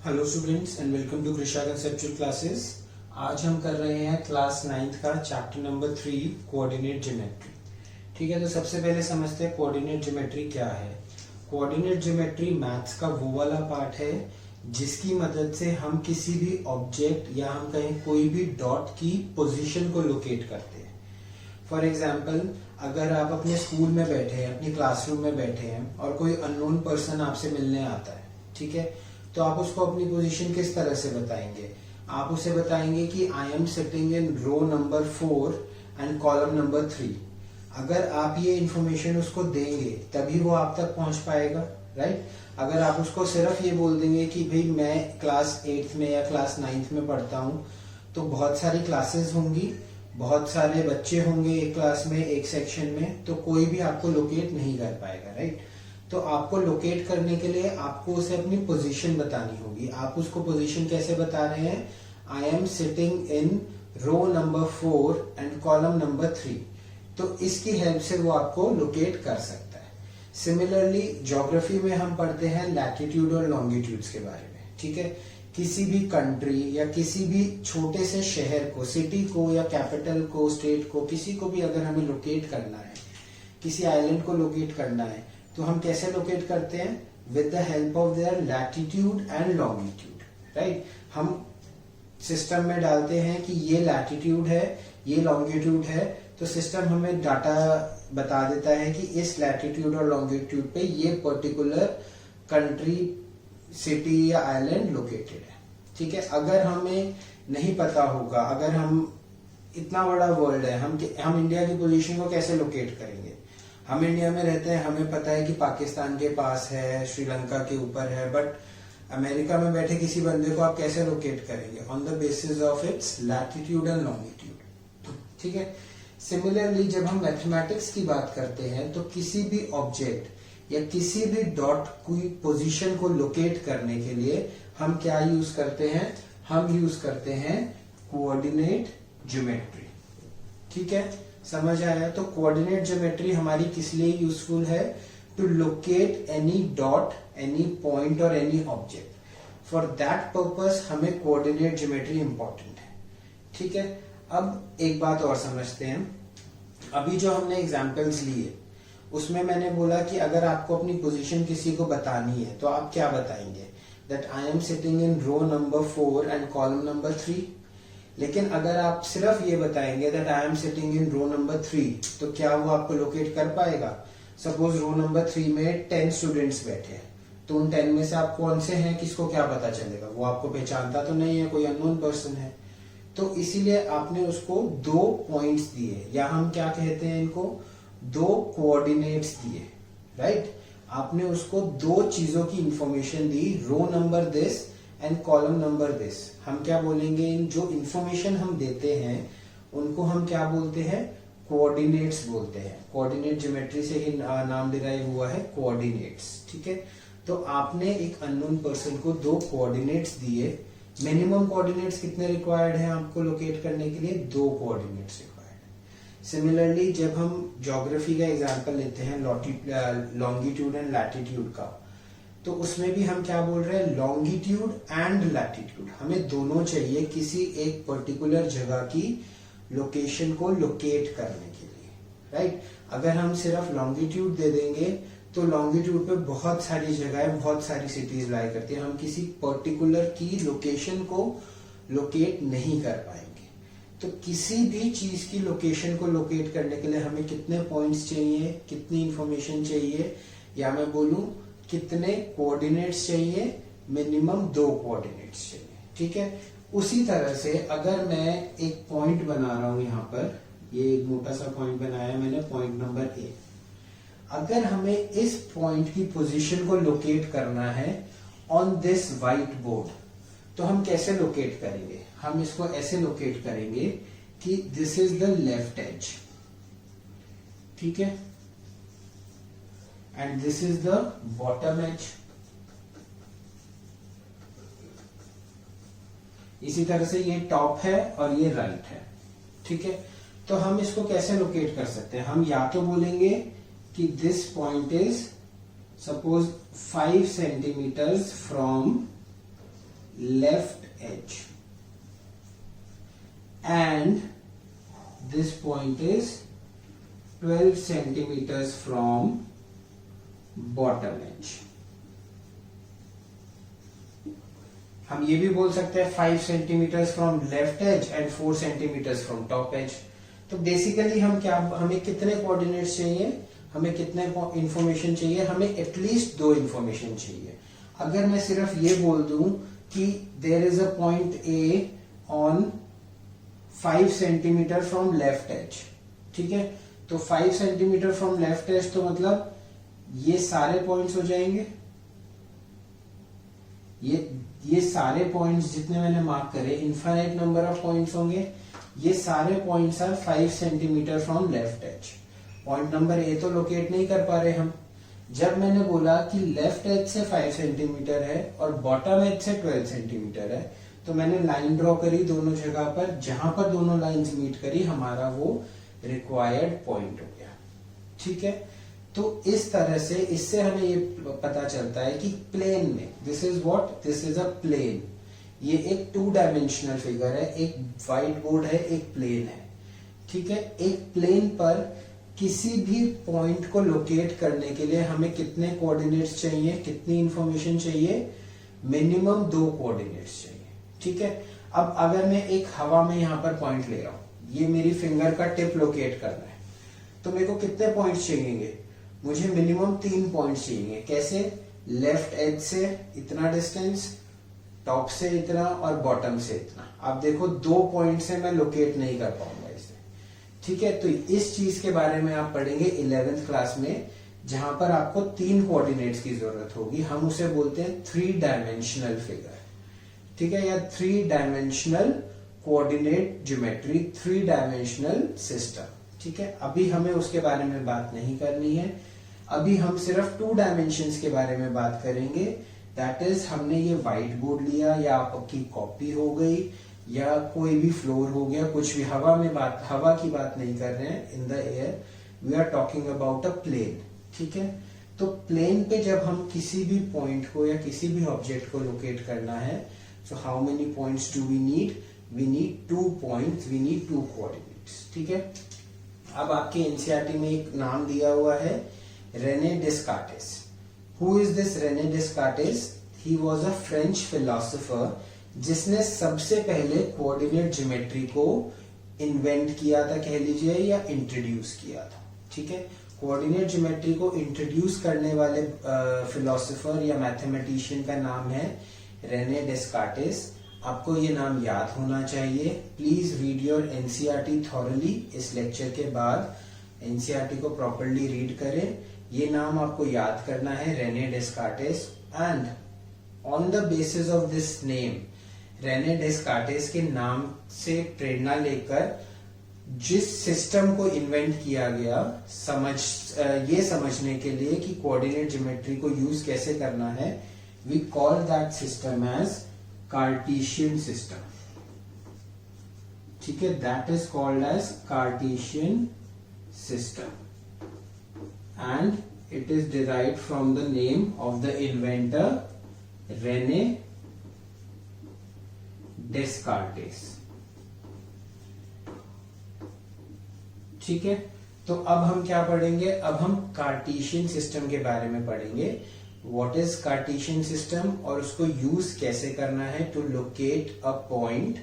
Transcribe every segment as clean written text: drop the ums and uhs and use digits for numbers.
Hello students and welcome to Krisha conceptual classes. आज हम कर रहे हैं क्लास 9th का चैप्टर नंबर 3 कोऑर्डिनेट ज्योमेट्री। ठीक है, तो सबसे पहले समझते हैं कोऑर्डिनेट ज्योमेट्री क्या है। कोऑर्डिनेट ज्योमेट्री मैथ्स का वो वाला पार्ट है जिसकी मदद से हम किसी भी ऑब्जेक्ट या हम कहें कोई भी डॉट की पोजीशन को लोकेट करते हैं। फॉर एग्जाम्पल, अगर आप अपने स्कूल में बैठे हैं, अपनी क्लासरूम में बैठे हैं और कोई अननोन पर्सन आपसे मिलने आता है, ठीक है, तो आप उसको अपनी पोजीशन किस तरह से बताएंगे? आप उसे बताएंगे कि I am sitting in row number 4 and column number 3। अगर आप ये इंफॉर्मेशन उसको देंगे तभी वो आप तक पहुंच पाएगा, राइट। अगर आप उसको सिर्फ ये बोल देंगे कि भाई मैं क्लास 8th में या क्लास 9th में पढ़ता हूँ, तो बहुत सारी क्लासेस होंगी, बहुत सारे बच्चे होंगे एक क्लास में, एक सेक्शन में, तो कोई भी आपको लोकेट नहीं कर पाएगा, राइट। तो आपको लोकेट करने के लिए आपको उसे अपनी पोजीशन बतानी होगी। आप उसको पोजीशन कैसे बता रहे हैं? I am sitting in row number 4 and column number 3। तो इसकी हेल्प से वो आपको लोकेट कर सकता है। सिमिलरली ज्योग्राफी में हम पढ़ते हैं लैटिट्यूड और लॉन्गिट्यूड्स के बारे में, ठीक है। किसी भी कंट्री या किसी भी छोटे से शहर को, सिटी को या कैपिटल को, स्टेट को, किसी को भी अगर हमें लोकेट करना है, किसी आइलैंड को लोकेट करना है, तो हम कैसे लोकेट करते हैं? With the help of their latitude and longitude, right. हम सिस्टम में डालते हैं कि ये लैटिट्यूड है, ये लॉन्गिट्यूड है, तो सिस्टम हमें डाटा बता देता है कि इस लैटिट्यूड और लॉन्गिट्यूड पे ये पर्टिकुलर कंट्री, सिटी या आइलैंड लोकेटेड है, ठीक है। अगर हमें नहीं पता होगा, अगर हम इतना बड़ा वर्ल्ड है, हम इंडिया की पोजीशन को कैसे लोकेट करेंगे? हम इंडिया में रहते हैं, हमें पता है कि पाकिस्तान के पास है, श्रीलंका के ऊपर है, बट अमेरिका में बैठे किसी बंदे को आप कैसे लोकेट करेंगे? On the basis of its latitude and longitude, ठीक है। सिमिलरली जब हम मैथमेटिक्स की बात करते हैं तो किसी भी ऑब्जेक्ट या किसी भी डॉट की पोजीशन को लोकेट करने के लिए हम क्या यूज करते हैं? हम यूज करते हैं कोऑर्डिनेट ज्योमेट्री, ठीक है। समझ आया? तो कोऑर्डिनेट ज्योमेट्री हमारी किस लिए यूजफुल है? To locate any dot, any point और any object. For that purpose हमें कोऑर्डिनेट ज्योमेट्री इंपॉर्टेंट है, ठीक है। अब एक बात और समझते हैं। अभी जो हमने एग्जांपल्स लिए उसमें मैंने बोला कि अगर आपको अपनी पोजीशन किसी को बतानी है तो आप क्या बताएंगे? That I am sitting in row number 4 and column number 3। लेकिन अगर आप सिर्फ ये बताएंगे that I am sitting in row number 3, तो क्या वो आपको लोकेट कर पाएगा? सपोज रो नंबर 3 में 10 स्टूडेंट्स बैठे हैं, तो उन 10 में से आप कौन से हैं, किसको क्या पता चलेगा? वो आपको पहचानता तो नहीं है, कोई अननोन पर्सन है। तो इसीलिए आपने उसको 2 पॉइंट्स दिए, या हम क्या कहते हैं इनको, 2 कोऑर्डिनेट्स दिए, राइट। आपने उसको 2 चीजों की इंफॉर्मेशन दी, row number this and column number this. हम क्या बोलेंगे? इन जो इंफॉर्मेशन हम देते हैं उनको हम क्या बोलते हैं? कोऑर्डिनेट्स बोलते हैं। कोऑर्डिनेट ज्योमेट्री से ही नाम डिराइव हुआ है, कोऑर्डिनेट्स, ठीक है। तो आपने एक अननोन पर्सन को 2 कोऑर्डिनेट्स दिए। मिनिमम कोऑर्डिनेट्स कितने रिक्वायर्ड हैं आपको लोकेट करने के लिए? 2 कोऑर्डिनेट्स रिक्वायर्ड है। सिमिलरली जब हम ज्योग्राफी का एग्जांपल लेते हैं, लॉन्गिट्यूड एंड लैटिट्यूड का, तो उसमें भी हम क्या बोल रहे हैं? Longitude and latitude. हमें दोनों चाहिए किसी एक पर्टिकुलर जगह की लोकेशन को लोकेट करने के लिए, राइट। अगर हम सिर्फ लॉन्गिट्यूड दे देंगे तो लॉन्गिट्यूड पे बहुत सारी जगहें, बहुत सारी सिटीज लाई करती है, हम किसी पर्टिकुलर की लोकेशन को लोकेट नहीं कर पाएंगे। तो किसी भी चीज की लोकेशन को लोकेट करने के लिए हमें कितने पॉइंट्स चाहिए, कितनी इंफॉर्मेशन चाहिए, या मैं बोलूं कितने कोऑर्डिनेट्स चाहिए? मिनिमम 2 कोऑर्डिनेट्स चाहिए, ठीक है। उसी तरह से अगर मैं एक पॉइंट बना रहा हूं, यहां पर ये एक मोटा सा पॉइंट बनाया मैंने, पॉइंट नंबर A। अगर हमें इस पॉइंट की पोजीशन को लोकेट करना है ऑन दिस व्हाइट बोर्ड, तो हम कैसे लोकेट करेंगे? हम इसको ऐसे लोकेट करेंगे कि this is the left edge, ठीक है, and this is the bottom edge. इसी तरह से ये टॉप है और ये राइट है, ठीक है। तो हम इसको कैसे लोकेट कर सकते हैं? हम या तो बोलेंगे कि this point is suppose 5 centimetres from 12 centimetres from bottom edge. हम ये भी बोल सकते हैं 5 centimetres from left edge and 4 centimetres from top edge. तो बेसिकली हमें कितने कोऑर्डिनेट्स चाहिए, हमें कितने इंफॉर्मेशन चाहिए, हमें एटलीस्ट 2 इंफॉर्मेशन चाहिए। अगर मैं सिर्फ ये बोल दूं कि there is a point A on 5 centimetre from left edge, ठीक है, तो 5 सेंटीमीटर फ्रॉम लेफ्ट एज तो मतलब ये सारे पॉइंट्स हो जाएंगे, ये सारे पॉइंट्स जितने मैंने मार्क करे, इनफाइनाइट नंबर ऑफ पॉइंट्स होंगे, ये सारे points are 5 centimetre from left edge. Point number A तो लोकेट नहीं कर पा रहे हम। जब मैंने बोला कि लेफ्ट एज से 5 सेंटीमीटर है और बॉटम एज से 12 सेंटीमीटर है, तो मैंने लाइन ड्रॉ करी दोनों जगह पर, जहां पर दोनों लाइंस मीट करी हमारा वो रिक्वायर्ड पॉइंट हो गया, ठीक है। तो इस तरह से इससे हमें ये पता चलता है कि प्लेन में दिस इज अ प्लेन, ये एक 2 डायमेंशनल फिगर है, एक व्हाइट बोर्ड है, एक प्लेन है, ठीक है। एक प्लेन पर किसी भी पॉइंट को लोकेट करने के लिए हमें कितने कोऑर्डिनेट्स चाहिए, कितनी इंफॉर्मेशन चाहिए, मिनिमम 2 कोऑर्डिनेट्स चाहिए, ठीक है। अब अगर मैं एक हवा में यहां पर पॉइंट ले रहा हूं, ये मेरी फिंगर का टिप लोकेट करना है, तो मेरे को कितने पॉइंट्स चाहिए, मुझे मिनिमम 3 पॉइंट्स चाहिए। कैसे, लेफ्ट एज से इतना डिस्टेंस, टॉप से इतना और बॉटम से इतना। आप देखो 2 पॉइंट से मैं लोकेट नहीं कर पाऊंगा इसे, ठीक है। तो इस चीज के बारे में आप पढ़ेंगे 11th क्लास में, जहां पर आपको 3 कोऑर्डिनेट्स की जरूरत होगी। हम उसे बोलते हैं 3 डायमेंशनल फिगर, ठीक है, या 3 dimensional coordinate geometry, 3 dimensional system, ठीक है। अभी हमें उसके बारे में बात नहीं करनी है, अभी हम सिर्फ 2 डायमेंशंस के बारे में बात करेंगे। दैट इज, हमने ये व्हाइट बोर्ड लिया या आपकी कॉपी हो गई या कोई भी फ्लोर हो गया, कुछ भी, हवा की बात नहीं कर रहे हैं, in the air we are talking about a plane, ठीक है। तो प्लेन पे जब हम किसी भी पॉइंट को या किसी भी ऑब्जेक्ट को लोकेट करना है, so how many points do we need, we need 2 points, we need 2 coordinates, ठीक है। अब आपके एनसीईआरटी में एक नाम दिया हुआ है, Rene Descartes. Who is this Rene Descartes? He was a French philosopher जिसने सबसे पहले कोऑर्डिनेट ज्योमेट्री को इन्वेंट किया था, कह लीजिए, या इंट्रोड्यूस किया था, ठीक है। कोऑर्डिनेट ज्योमेट्री को इंट्रोड्यूस करने वाले फिलोसोफर या मैथमेटिशियन का नाम है रेने डेस्कार्टेस। आपको ये नाम याद होना चाहिए। Please read your NCERT thoroughly. इस लेक्चर के बाद एनसीईआरटी को प्रॉपर्ली रीड करें। ये नाम आपको याद करना है, Rene Descartes. And on the basis of this name, Rene Descartes के नाम से प्रेरणा लेकर जिस सिस्टम को इन्वेंट किया गया, ये समझने के लिए कि कोऑर्डिनेट ज्योमेट्री को यूज कैसे करना है, we call that system as Cartesian system, ठीक है। That is called as Cartesian system and it is derived from the name of the inventor René Descartes, ठीक है। तो अब हम क्या पढ़ेंगे, अब हम कार्टेशियन सिस्टम के बारे में पढ़ेंगे। व्हाट इज कार्टेशियन सिस्टम और उसको यूज कैसे करना है to locate a point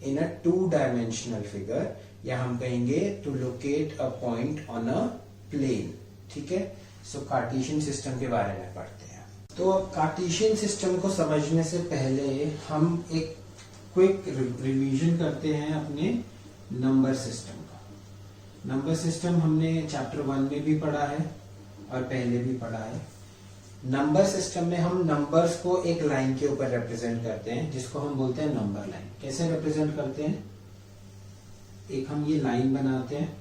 in a 2 dimensional figure, या हम कहेंगे to locate a point on a plane, ठीक है। सो कार्टेशियन सिस्टम के बारे में पढ़ते हैं। तो अब कार्टेशियन सिस्टम को समझने से पहले हम एक क्विक रिवीजन करते हैं अपने नंबर सिस्टम का। नंबर सिस्टम हमने चैप्टर 1 में भी पढ़ा है और पहले भी पढ़ा है। नंबर सिस्टम में हम नंबर्स को एक लाइन के ऊपर रिप्रेजेंट करते हैं, जिसको हम बोलते हैं नंबर लाइन। कैसे रिप्रेजेंट करते हैं, एक हम ये लाइन बनाते हैं,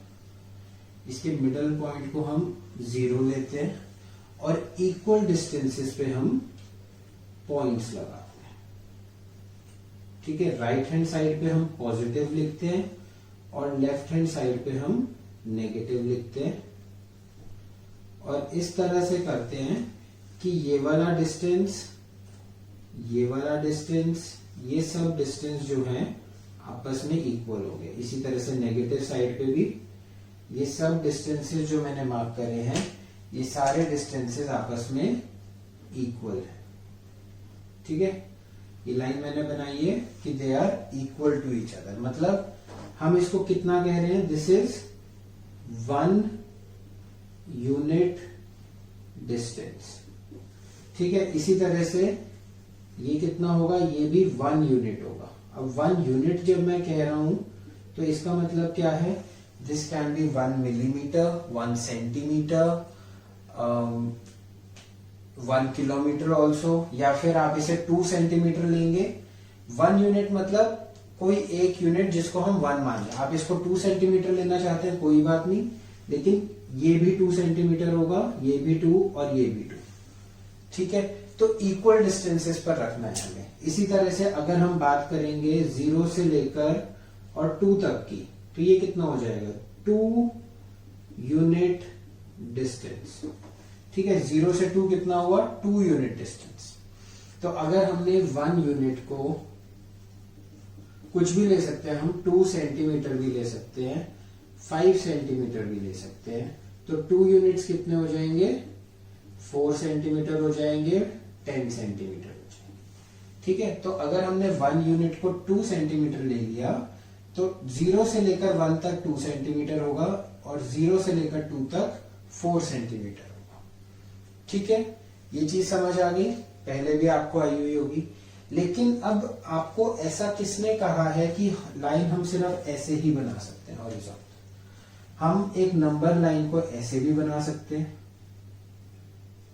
इसके मिडल पॉइंट को हम 0 लेते हैं और इक्वल डिस्टेंसेस पे हम पॉइंट्स लगाते हैं, ठीक है। राइट हैंड साइड पे हम पॉजिटिव लिखते हैं और लेफ्ट हैंड साइड पे हम नेगेटिव लिखते हैं, और इस तरह से करते हैं कि ये वाला डिस्टेंस, ये सब डिस्टेंस जो है आपस में इक्वल हो गए। इसी तरह से नेगेटिव साइड पे भी ये सब डिस्टेंसेस जो मैंने मार्क करे हैं, ये सारे डिस्टेंसेस आपस में इक्वल है। ठीक है, ये लाइन मैंने बनाई है कि they are equal to each other, मतलब हम इसको कितना कह रहे हैं, दिस इज 1 यूनिट डिस्टेंस। ठीक है, इसी तरह से ये कितना होगा, ये भी 1 यूनिट होगा। अब 1 यूनिट जब मैं कह रहा हूं तो इसका मतलब क्या है, this can be 1 millimetre, 1 centimetre, 1 kilometre also, या फिर आप इसे 2 सेंटीमीटर लेंगे। 1 यूनिट मतलब कोई एक यूनिट जिसको हम 1 मान लें। आप इसको 2 सेंटीमीटर लेना चाहते हैं कोई बात नहीं, लेकिन ये भी 2 सेंटीमीटर होगा, ये भी 2 और ये भी 2। ठीक है, तो इक्वल डिस्टेंसेस पर रखना है हमें। इसी तरह से अगर हम बात करेंगे 0 से लेकर और 2 तक की, तो ये कितना हो जाएगा, 2 यूनिट डिस्टेंस। ठीक है, 0 से 2 कितना हुआ, 2 यूनिट डिस्टेंस। तो अगर हमने 1 यूनिट को कुछ भी ले सकते हैं, हम 2 सेंटीमीटर भी ले सकते हैं, 5 सेंटीमीटर भी ले सकते हैं, तो 2 यूनिट्स कितने हो जाएंगे, 4 सेंटीमीटर हो जाएंगे, 10 सेंटीमीटर हो जाएंगे। ठीक है, तो अगर हमने 1 यूनिट को 2 सेंटीमीटर ले लिया तो 0 से लेकर 1 तक 2 सेंटीमीटर होगा और 0 से लेकर 2 तक 4 सेंटीमीटर होगा। ठीक है, ये चीज समझ आ गई, पहले भी आपको आई हुई होगी। लेकिन अब आपको ऐसा किसने कहा है कि लाइन हम सिर्फ ऐसे ही बना सकते हैं हॉरिजॉन्टल? हम एक नंबर लाइन को ऐसे भी बना सकते हैं।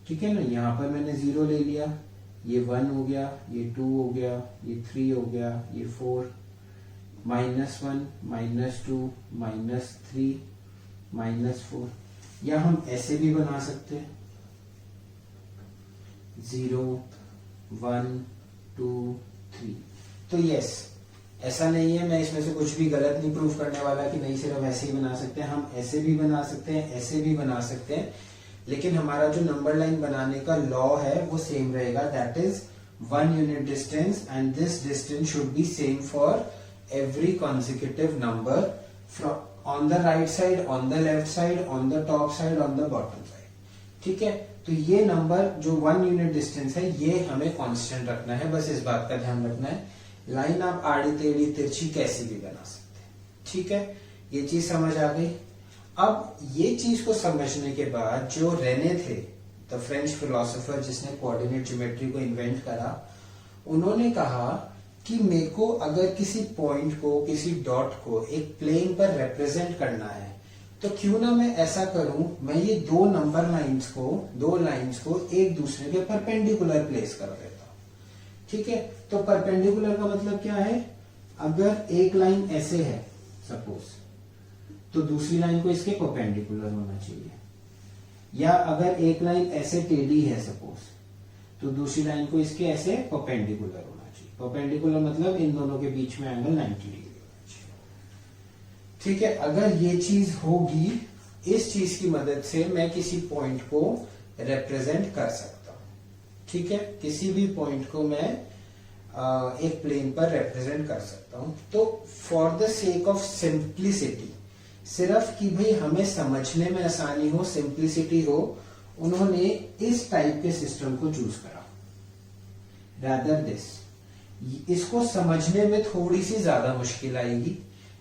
ठीक है ना, यहां पर मैंने 0 ले लिया, ये 1 हो गया, ये 2 हो गया, ये 3 हो गया, ये 4, -1, -2, -3, -4, या हम ऐसे भी बना सकते हैं 0, 1, 2, 3। तो यस, ऐसा नहीं है, मैं इसमें से कुछ भी गलत नहीं प्रूफ करने वाला कि नहीं सिर्फ ऐसे ही बना सकते हैं। हम ऐसे भी बना सकते हैं, ऐसे भी बना सकते हैं, लेकिन हमारा जो नंबर लाइन बनाने का लॉ है वो सेम रहेगा, that is 1 unit distance and this distance should be same for every consecutive number from on the right side, on the left side, on the top side, on the bottom side। ठीक है, तो ये number जो 1 unit distance है ये हमें constant रखना है, बस इस बात का ध्यान रखना है। लाइन आप आड़ी टेढ़ी तिरछी कैसी भी बना सकते हैं। ठीक है, ये चीज समझ आ गई। अब ये चीज को समझने के बाद जो रेने थे, द फ्रेंच फिलोसोफर जिसने कोऑर्डिनेट ज्योमेट्री को इन्वेंट करा, उन्होंने कहा कि मेरे को अगर किसी पॉइंट को, किसी डॉट को एक प्लेन पर रिप्रेजेंट करना है तो क्यों ना मैं ऐसा करूं, मैं ये दो लाइंस को एक दूसरे के परपेंडिकुलर प्लेस कर देता हूं। ठीक है, तो परपेंडिकुलर का मतलब क्या है, अगर एक लाइन ऐसे है सपोज, तो दूसरी लाइन को इसके परपेंडिकुलर होना चाहिए, या अगर एक लाइन ऐसे टेढ़ी है सपोज, तो दूसरी लाइन को इसके ऐसे परपेंडिकुलर होना चाहिए। परपेंडिकुलर मतलब इन दोनों के बीच में एंगल 90 डिग्री होना चाहिए। ठीक है, अगर ये चीज होगी, इस चीज की मदद से मैं किसी पॉइंट को रिप्रेजेंट कर सकता हूं। ठीक है, किसी भी पॉइंट को मैं एक प्लेन पर रिप्रेजेंट कर सकता हूं। तो for the sake of simplicity, सिर्फ कि भाई हमें समझने में आसानी हो, सिंप्लिसिटी हो, उन्होंने इस टाइप के सिस्टम को चूज करा रादर दिस। इसको समझने में थोड़ी सी ज्यादा मुश्किल आएगी,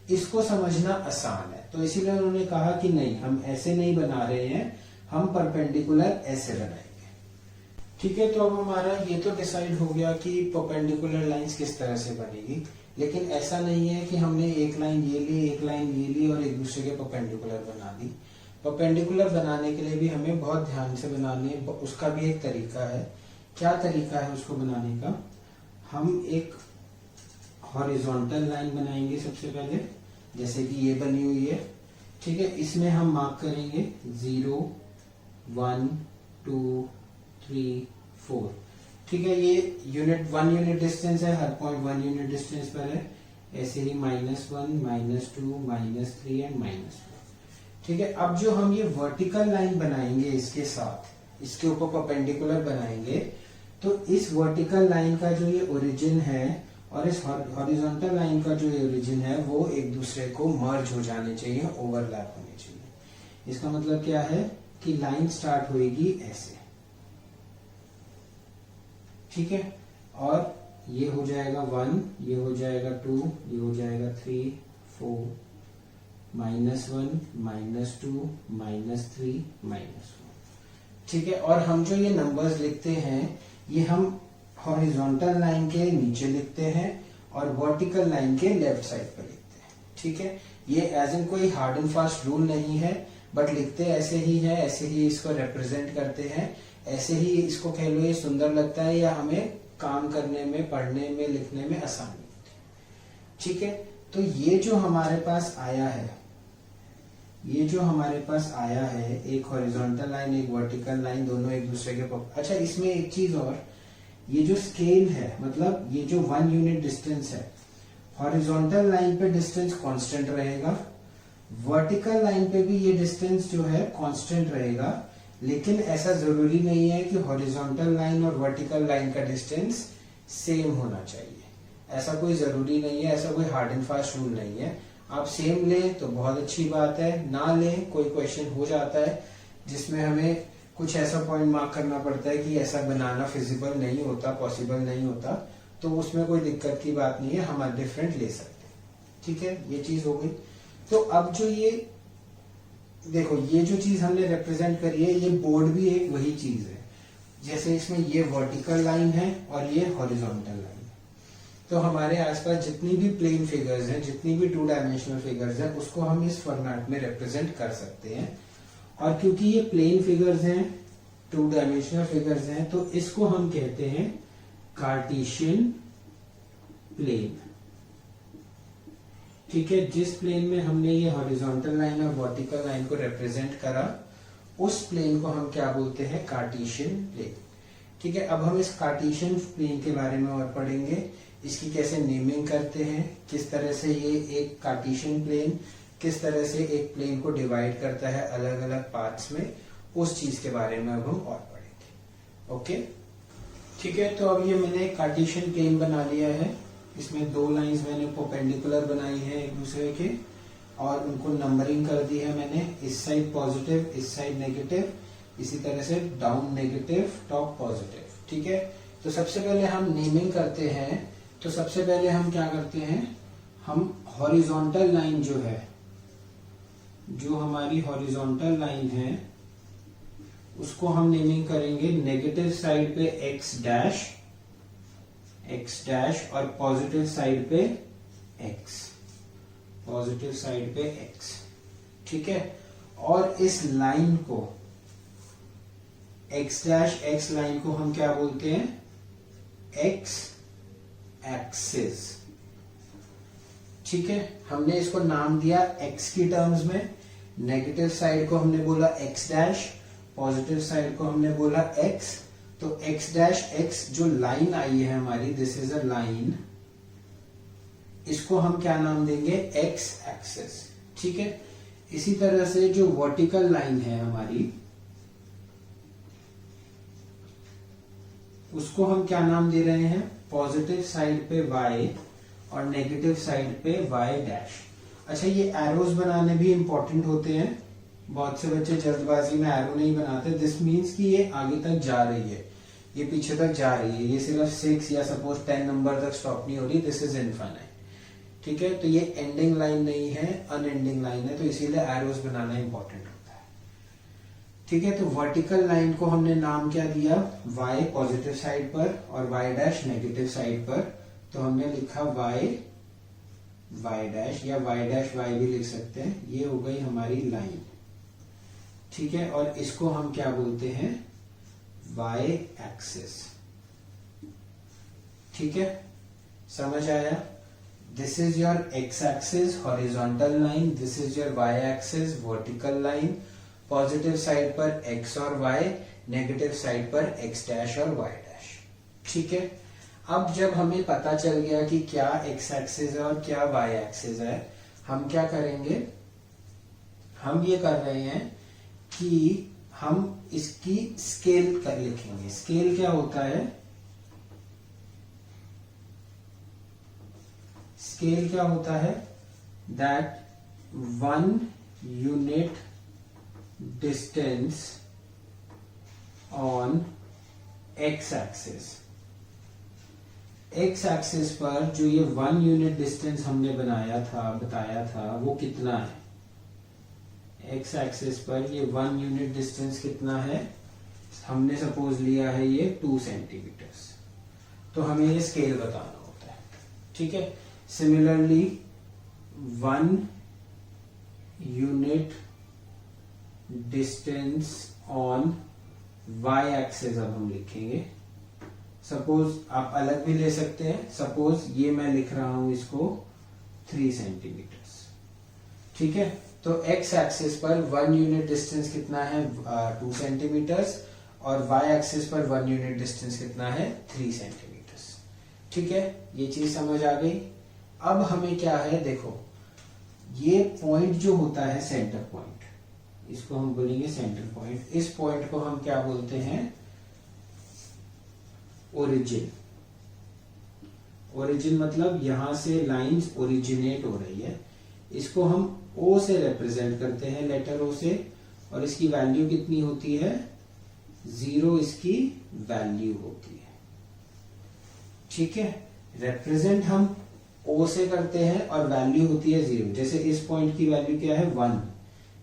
इसको समझना आसान है, तो इसीलिए उन्होंने कहा कि नहीं, हम ऐसे नहीं बना रहे हैं, हम परपेंडिकुलर ऐसे बनाएंगे। ठीक है, तो अब हमारा ये तो डिसाइड हो गया कि परपेंडिकुलर लाइंस किस तरह से बनेगी, लेकिन ऐसा नहीं है कि हमने एक लाइन ये ली, एक लाइन ये ली और एक दूसरे के परपेंडिकुलर बना दी। परपेंडिकुलर बनाने के लिए भी हमें बहुत ध्यान से बनानी है, उसका भी एक तरीका है। क्या तरीका है उसको बनाने का, हम एक हॉरिजॉन्टल लाइन बनाएंगे सबसे पहले, जैसे कि ये बनी हुई है। ठीक है, इसमें हम मार्क करेंगे 0, 1, 2, 3, 4। ठीक है, ये 1 यूनिट डिस्टेंस है, हर पॉइंट 1 यूनिट डिस्टेंस पर है। ऐसे ही -1, -2, -3 एंड -4। ठीक है, अब जो हम ये वर्टिकल लाइन बनाएंगे इसके साथ, इसके ऊपर परपेंडिकुलर बनाएंगे, तो इस वर्टिकल लाइन का जो ये ओरिजिन है और इस हॉरिजॉन्टल लाइन का जो ये ओरिजिन है वो एक दूसरे को मर्ज हो जाने चाहिए, ओवरलैप होने चाहिए। इसका मतलब क्या है कि लाइन स्टार्ट होएगी ऐसे, ठीक है, और ये हो जाएगा 1, ये हो जाएगा 2, ये हो जाएगा 3, 4, -1, -2, -3, -1, ठीक है। और हम जो ये नंबर्स लिखते हैं ये हम हॉरिजॉन्टल लाइन के नीचे लिखते हैं और वर्टिकल लाइन के लेफ्ट साइड पर लिखते हैं, ठीक है। ये एज इन कोई हार्ड एंड फास्ट रूल नहीं है, बट लिखते ऐसे ही है, ऐसे ही इसको रिप्रेजेंट करते हैं, ऐसे ही इसको कह लो ये सुंदर लगता है या हमें काम करने में, पढ़ने में, लिखने में आसानी होती है, ठीक है। तो ये जो हमारे पास आया है, ये जो हमारे पास आया है, एक हॉरिजॉन्टल लाइन एक वर्टिकल लाइन, दोनों एक दूसरे के अच्छा, इसमें एक चीज और, ये जो स्केल है, मतलब ये जो 1 यूनिट डिस्टेंस है, हॉरिजॉन्टल लाइन पे डिस्टेंस कांस्टेंट रहेगा, वर्टिकल लाइन पे भी ये डिस्टेंस जो है कांस्टेंट रहेगा, लेकिन ऐसा जरूरी नहीं है कि हॉरिजॉन्टल लाइन और वर्टिकल लाइन का डिस्टेंस सेम होना चाहिए, ऐसा कोई जरूरी नहीं है, ऐसा कोई हार्ड एंड फास्ट रूल नहीं है। आप सेम लें तो बहुत अच्छी बात है, ना लें कोई क्वेश्चन हो जाता है जिसमें हमें कुछ ऐसा पॉइंट मार्क करना पड़ता है कि ऐसा बनाना फिजिबल नहीं होता, पॉसिबल नहीं होता, तो उसमें कोई दिक्कत की बात नहीं है, हम डिफरेंट ले सकते हैं, ठीक है। ये चीज हो गई। तो अब जो ये देखो, ये जो चीज हमने रिप्रेजेंट करी है, ये बोर्ड भी एक वही चीज है, जैसे इसमें ये वर्टिकल लाइन है और ये हॉरिजॉन्टल लाइन है, तो हमारे आसपास जितनी भी प्लेन फिगर्स हैं, जितनी भी 2 डायमेंशनल फिगर्स हैं, उसको हम इस फॉर्मेट में रिप्रेजेंट कर सकते हैं। और क्योंकि ये प्लेन फिगर्स हैं, 2 डायमेंशनल फिगर्स हैं, तो इसको हम कहते हैं कार्टेशियन प्लेन, ठीक है। जिस प्लेन में हमने ये हॉरिजॉन्टल लाइन और वर्टिकल लाइन को रिप्रेजेंट करा, उस प्लेन को हम क्या बोलते हैं, कार्टेशियन प्लेन, ठीक है। अब हम इस कार्टेशियन प्लेन के बारे में और पढ़ेंगे, इसकी कैसे नेमिंग करते हैं, किस तरह से ये एक कार्टेशियन प्लेन किस तरह से एक प्लेन को डिवाइड करता है अलग अलग पार्ट्स में, उस चीज के बारे में अब हम और पढ़ेंगे, ओके, ठीक है। तो अब ये मैंने कार्टेशियन प्लेन बना लिया है, इसमें 2 लाइंस मैंने परपेंडिकुलर बनाई है एक दूसरे के, और उनको नंबरिंग कर दी है मैंने, इस साइड पॉजिटिव, इस साइड नेगेटिव, इसी तरह से डाउन नेगेटिव, टॉप पॉजिटिव, ठीक है। तो सबसे पहले हम नेमिंग करते हैं, तो सबसे पहले हम क्या करते हैं, हम हॉरिजॉन्टल लाइन जो है, जो हमारी हॉरिजॉन्टल लाइन है, उसको हम नेमिंग करेंगे नेगेटिव साइड पे x डैश और पॉजिटिव साइड पे x, पॉजिटिव साइड पे x, ठीक है। और इस लाइन को x डैश x लाइन को हम क्या बोलते हैं, x एक्सिस, ठीक है। हमने इसको नाम दिया x की टर्म्स में, नेगेटिव साइड को हमने बोला x डैश, पॉजिटिव साइड को हमने बोला x, तो x डैश x जो लाइन आई है हमारी, दिस इज अ लाइन, इसको हम क्या नाम देंगे, x एक्सिस, ठीक है। इसी तरह से जो वर्टिकल लाइन है हमारी, उसको हम क्या नाम दे रहे हैं, पॉजिटिव साइड पे y और नेगेटिव साइड पे y डैश। अच्छा, ये एरोज बनाने भी इंपॉर्टेंट होते हैं, बहुत से बच्चे जल्दबाजी में एरो नहीं बनाते, दिस मीन्स कि ये आगे तक जा रही है, ये पीछे तक जा रही है, ये सिर्फ 6 या सपोज 10 नंबर तक स्टॉप नहीं हो रही, दिस इज इनफाइनाइट, ठीक है। तो ये एंडिंग लाइन नहीं है, अनएंडिंग लाइन है, तो इसीलिए एरोज बनाना इंपॉर्टेंट होता है, ठीक है। तो वर्टिकल लाइन को हमने नाम क्या दिया, y पॉजिटिव साइड पर और y डैश नेगेटिव साइड पर, तो हमने लिखा y डैश या y डैश y भी लिख सकते हैं, ये हो गई हमारी लाइन, ठीक है। और इसको हम क्या बोलते हैं, y एक्सिस, ठीक है, समझ आया। This is your x axis horizontal line, this is your y axis vertical line, positive side पर x और y, नेगेटिव साइड पर x डैश और y डैश, ठीक है। अब जब हमें पता चल गया कि क्या x एक्सिस है और क्या y एक्सिस है, हम क्या करेंगे, हम ये कर रहे हैं कि हम इसकी स्केल कर लिखेंगे। स्केल क्या होता है, स्केल क्या होता है, that 1 unit distance on x axis. X axis पर जो ये 1 यूनिट डिस्टेंस हमने बताया था वो कितना है? एक्स एक्सिस पर ये 1 यूनिट डिस्टेंस कितना है? हमने सपोज लिया है ये 2 सेंटीमीटर्स। तो हमें ये स्केल बताना होता है, ठीक है। Similarly 1 unit distance on Y axis अब हम लिखेंगे। सपोज आप अलग भी ले सकते हैं, सपोज ये मैं लिख रहा हूं इसको 3 सेंटीमीटर्स, ठीक है। तो एक्स एक्सिस पर 1 यूनिट डिस्टेंस कितना है? 2 सेंटीमीटर्स, और वाई एक्सिस पर 1 यूनिट डिस्टेंस कितना है? 3 सेंटीमीटर्स, ठीक है। ये चीज समझ आ गई। अब हमें क्या है, देखो ये पॉइंट जो होता है सेंटर पॉइंट, इसको हम बोलेंगे सेंटर पॉइंट। इस पॉइंट को हम क्या बोलते हैं? ओरिजिन। ओरिजिन मतलब यहां से लाइंस ओरिजिनेट हो रही है, इसको हम O से रिप्रेजेंट करते हैं, लेटर O से, और इसकी वैल्यू कितनी होती है? 0 इसकी वैल्यू होती है, ठीक है। रिप्रेजेंट हम O से करते हैं और वैल्यू होती है 0। जैसे इस पॉइंट की वैल्यू क्या है? 1,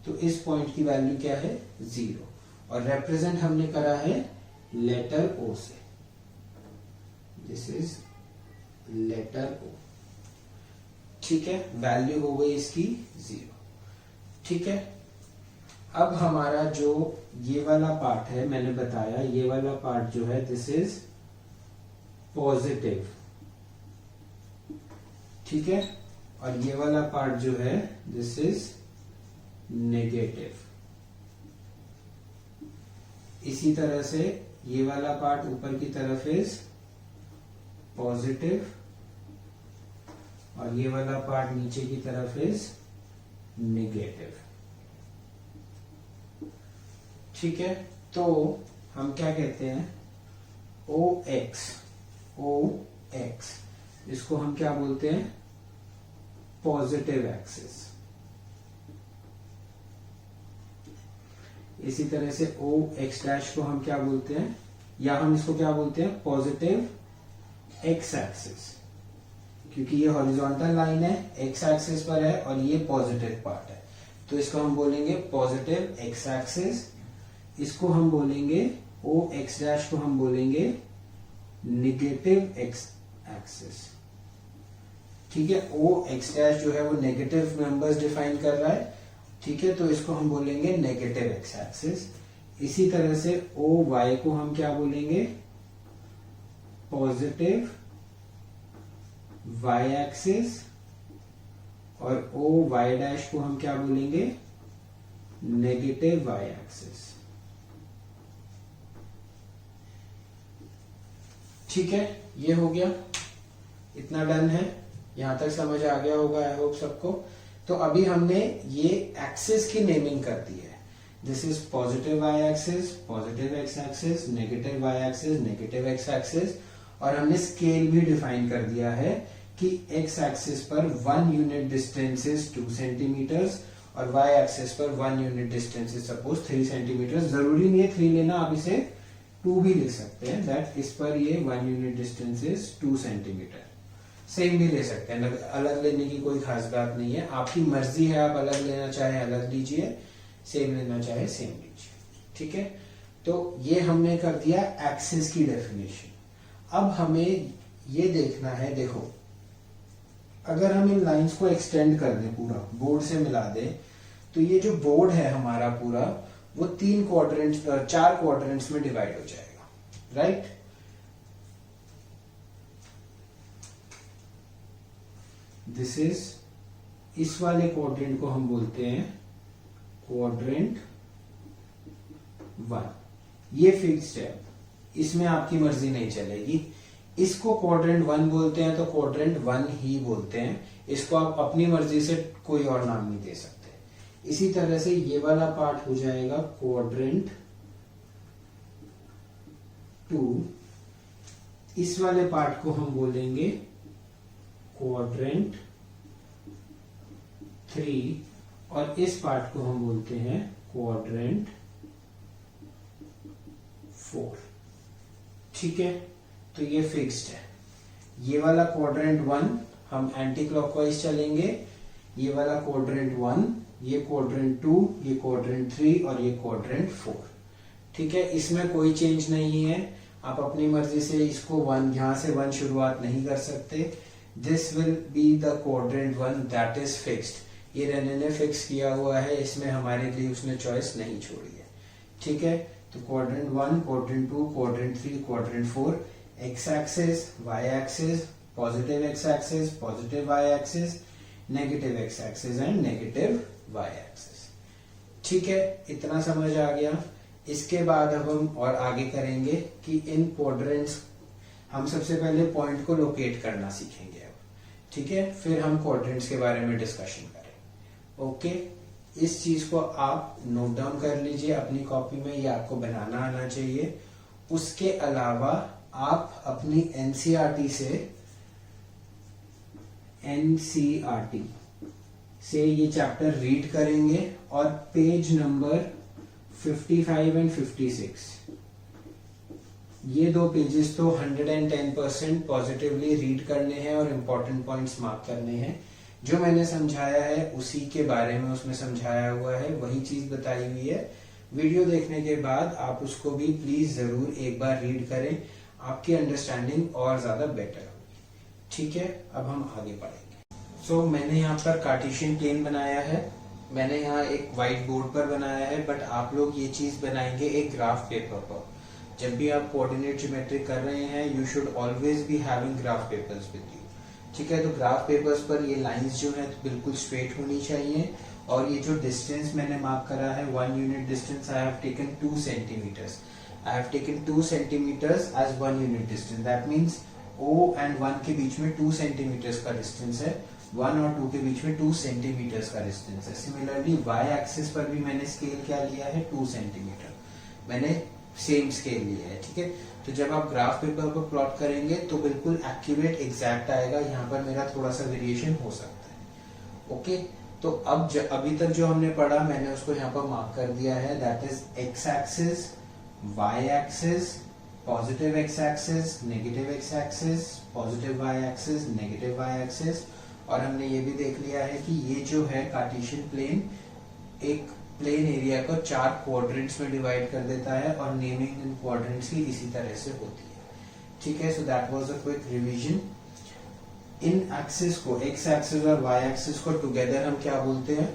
तो इस पॉइंट की वैल्यू क्या है? 0, और रिप्रेजेंट हमने करा है लेटर O से। दिस इज लेटर O, ठीक है। वैल्यू हो गई इसकी 0, ठीक है। अब हमारा जो ये वाला पार्ट है, मैंने बताया ये वाला पार्ट जो है दिस इज पॉजिटिव, ठीक है, और ये वाला पार्ट जो है दिस इज नेगेटिव। इसी तरह से ये वाला पार्ट ऊपर की तरफ इज पॉजिटिव, और ये वाला पार्ट नीचे की तरफ इज नेगेटिव, ठीक है। तो हम क्या कहते हैं? OX, इसको हम क्या बोलते हैं? Positive axis. इसी तरह से OX' को हम क्या बोलते हैं, या हम इसको क्या बोलते हैं? पॉजिटिव एक्स एक्सिस, क्योंकि ये हॉरिजॉन्टल लाइन है, एक्स एक्सिस पर है, और ये पॉजिटिव पार्ट है, तो इसको हम बोलेंगे पॉजिटिव एक्स एक्सिस। इसको हम बोलेंगे OX' को हम बोलेंगे निगेटिव एक्स एक्सिस, ठीक है। OX' जो है वो नेगेटिव नंबर्स डिफाइन कर रहा है, ठीक है, तो इसको हम बोलेंगे नेगेटिव एक्स एक्सिस। इसी तरह से OY को हम क्या बोलेंगे? पॉजिटिव वाई एक्सिस, और OY' को हम क्या बोलेंगे? नेगेटिव वाई एक्सिस, ठीक है। ये हो गया, इतना डन है, यहां तक समझ आ गया होगा आई होप सबको। तो अभी हमने ये एक्सिस की नेमिंग कर दी है। This is positive Y axis, positive X axis, negative Y axis, negative X axis, और हमने स्केल भी डिफाइन कर दिया है कि एक्स एक्सिस पर 1 यूनिट डिस्टेंस इज 2 सेंटीमीटर्स, और वाई एक्सिस पर 1 unit distance is suppose 3 centimetre. जरूरी नहीं है 3 लेना, आप इसे 2 भी लिख सकते हैं, दैट इस पर ये 1 unit distance is 2 centimetre. Same भी ले सकते हैं, अलग लेने की कोई खास बात नहीं है, आपकी मर्जी है, आप अलग लेना चाहे अलग लीजिए, सेम लेना चाहे सेम लीजिए, ठीक है। तो ये हमने कर दिया एक्सिस की डेफिनेशन। अब हमें ये देखना है, देखो अगर हम इन लाइंस को एक्सटेंड कर दें, पूरा बोर्ड से मिला दें, तो ये जो बोर्ड है हमारा पूरा, वो 4 क्वाड्रेंट्स में डिवाइड हो जाएगा, राइट। दिस इज, इस वाले क्वाड्रेंट को हम बोलते हैं क्वाड्रेंट 1। ये फिक्स्ड है, इसमें आपकी मर्जी नहीं चलेगी। इसको क्वाड्रेंट 1 बोलते हैं तो क्वाड्रेंट 1 ही बोलते हैं, इसको आप अपनी मर्जी से कोई और नाम नहीं दे सकते। इसी तरह से ये वाला पार्ट हो जाएगा क्वाड्रेंट 2, इस वाले पार्ट को हम बोलेंगे क्वाड्रेंट 3, और इस पार्ट को हम बोलते हैं क्वाड्रेंट 4। ठीक है, तो ये फिक्स्ड है। ये वाला क्वाड्रेंट 1 हम एंटी क्लॉकवाइज चलेंगे, ये वाला क्वाड्रेंट 1, ये क्वाड्रेंट 2, ये क्वाड्रेंट 3 और ये क्वाड्रेंट 4। ठीक है, इसमें कोई चेंज नहीं है। आप अपनी मर्जी से इसको 1 यहां से 1 शुरुआत नहीं कर सकते। This will be the quadrant 1 that is fixed. ये रेने ने फिक्स किया हुआ है, इसमें हमारे लिए उसने चॉइस नहीं छोड़ी है। ठीक है, तो quadrant 1, quadrant 2, quadrant 3, quadrant 4, X axis, Y axis, positive X axis, positive Y axis, negative X axis and negative Y axis. ठीक है, इतना समझ आ गया। इसके बाद अब हम और आगे करेंगे कि इन क्वाड्रेंट्स हम सबसे पहले पॉइंट को लोकेट करना सीखेंगे अब। ठीक है, फिर हम क्वाड्रेंट्स के बारे में डिस्कशन करेंगे। ओके, इस चीज को आप नोट डाउन कर लीजिए अपनी कॉपी में, ये आपको बनाना आना चाहिए। उसके अलावा आप अपनी एनसीईआरटी से ये चैप्टर रीड करेंगे और पेज नंबर 55 एंड 56, ये 2 पेजेस तो 110% पॉजिटिवली रीड करने हैं और इम्पोर्टेंट पॉइंट्स मार्क करने हैं। जो मैंने समझाया है उसी के बारे में उसमें समझाया हुआ है, वही चीज बताई हुई है। वीडियो देखने के बाद आप उसको भी प्लीज जरूर एक बार रीड करें, आपकी अंडरस्टैंडिंग और ज्यादा बेटर होगी। ठीक है, अब हम आगे बढ़ेंगे। सो मैंने यहाँ पर कार्टेशियन प्लेन बनाया है, मैंने यहाँ एक व्हाइट बोर्ड पर बनाया है, बट आप लोग ये चीज बनाएंगे एक ग्राफ पेपर पर। जब भी आप कोऑर्डिनेट ज्योमेट्री कर रहे हैं, you should always be having graph papers with you. ठीक है, तो ग्राफ पेपर्स पर ये लाइंस जो है तो बिल्कुल स्ट्रेट होनी चाहिए, और ये जो डिस्टेंस मैंने मार्क करा है 1 unit distance, I have taken 2 centimetres. I have taken 2 centimeters as 1 unit distance. That means O and 1 के बीच में 2 centimeters का distance है, 1 और 2 के बीच में 2 centimeters का distance है। Similarly y axis पर भी मैंने स्केल क्या लिया है, 2 centimeter, मैंने सेम स्केल लिया है। ठीक है, तो जब आप ग्राफ पेपर पर प्लॉट करेंगे तो बिल्कुल एक्यूरेट एग्जैक्ट आएगा। यहाँ पर मेरा थोड़ा सा वेरिएशन हो सकता है। ओके, तो अब अभी तक जो हमने पढ़ा मैंने उसको यहाँ पर मार्क कर दिया है। That is x axis, y axis, positive x axis, negative x axis, positive y axis, negative y axis, और हमने ये भी देख लिया है कि ये जो है कार्टेशियन प्लेन एक प्लेन एरिया को 4 क्वाड्रेंट्स में डिवाइड कर देता है, और नेमिंग इन क्वाड्रेंट्स की इसी तरह से होती है। ठीक है, so that was a quick revision. In axis को, एक्स एक्सिस और वाई एक्सिस को टुगेदर हम क्या बोलते हैं,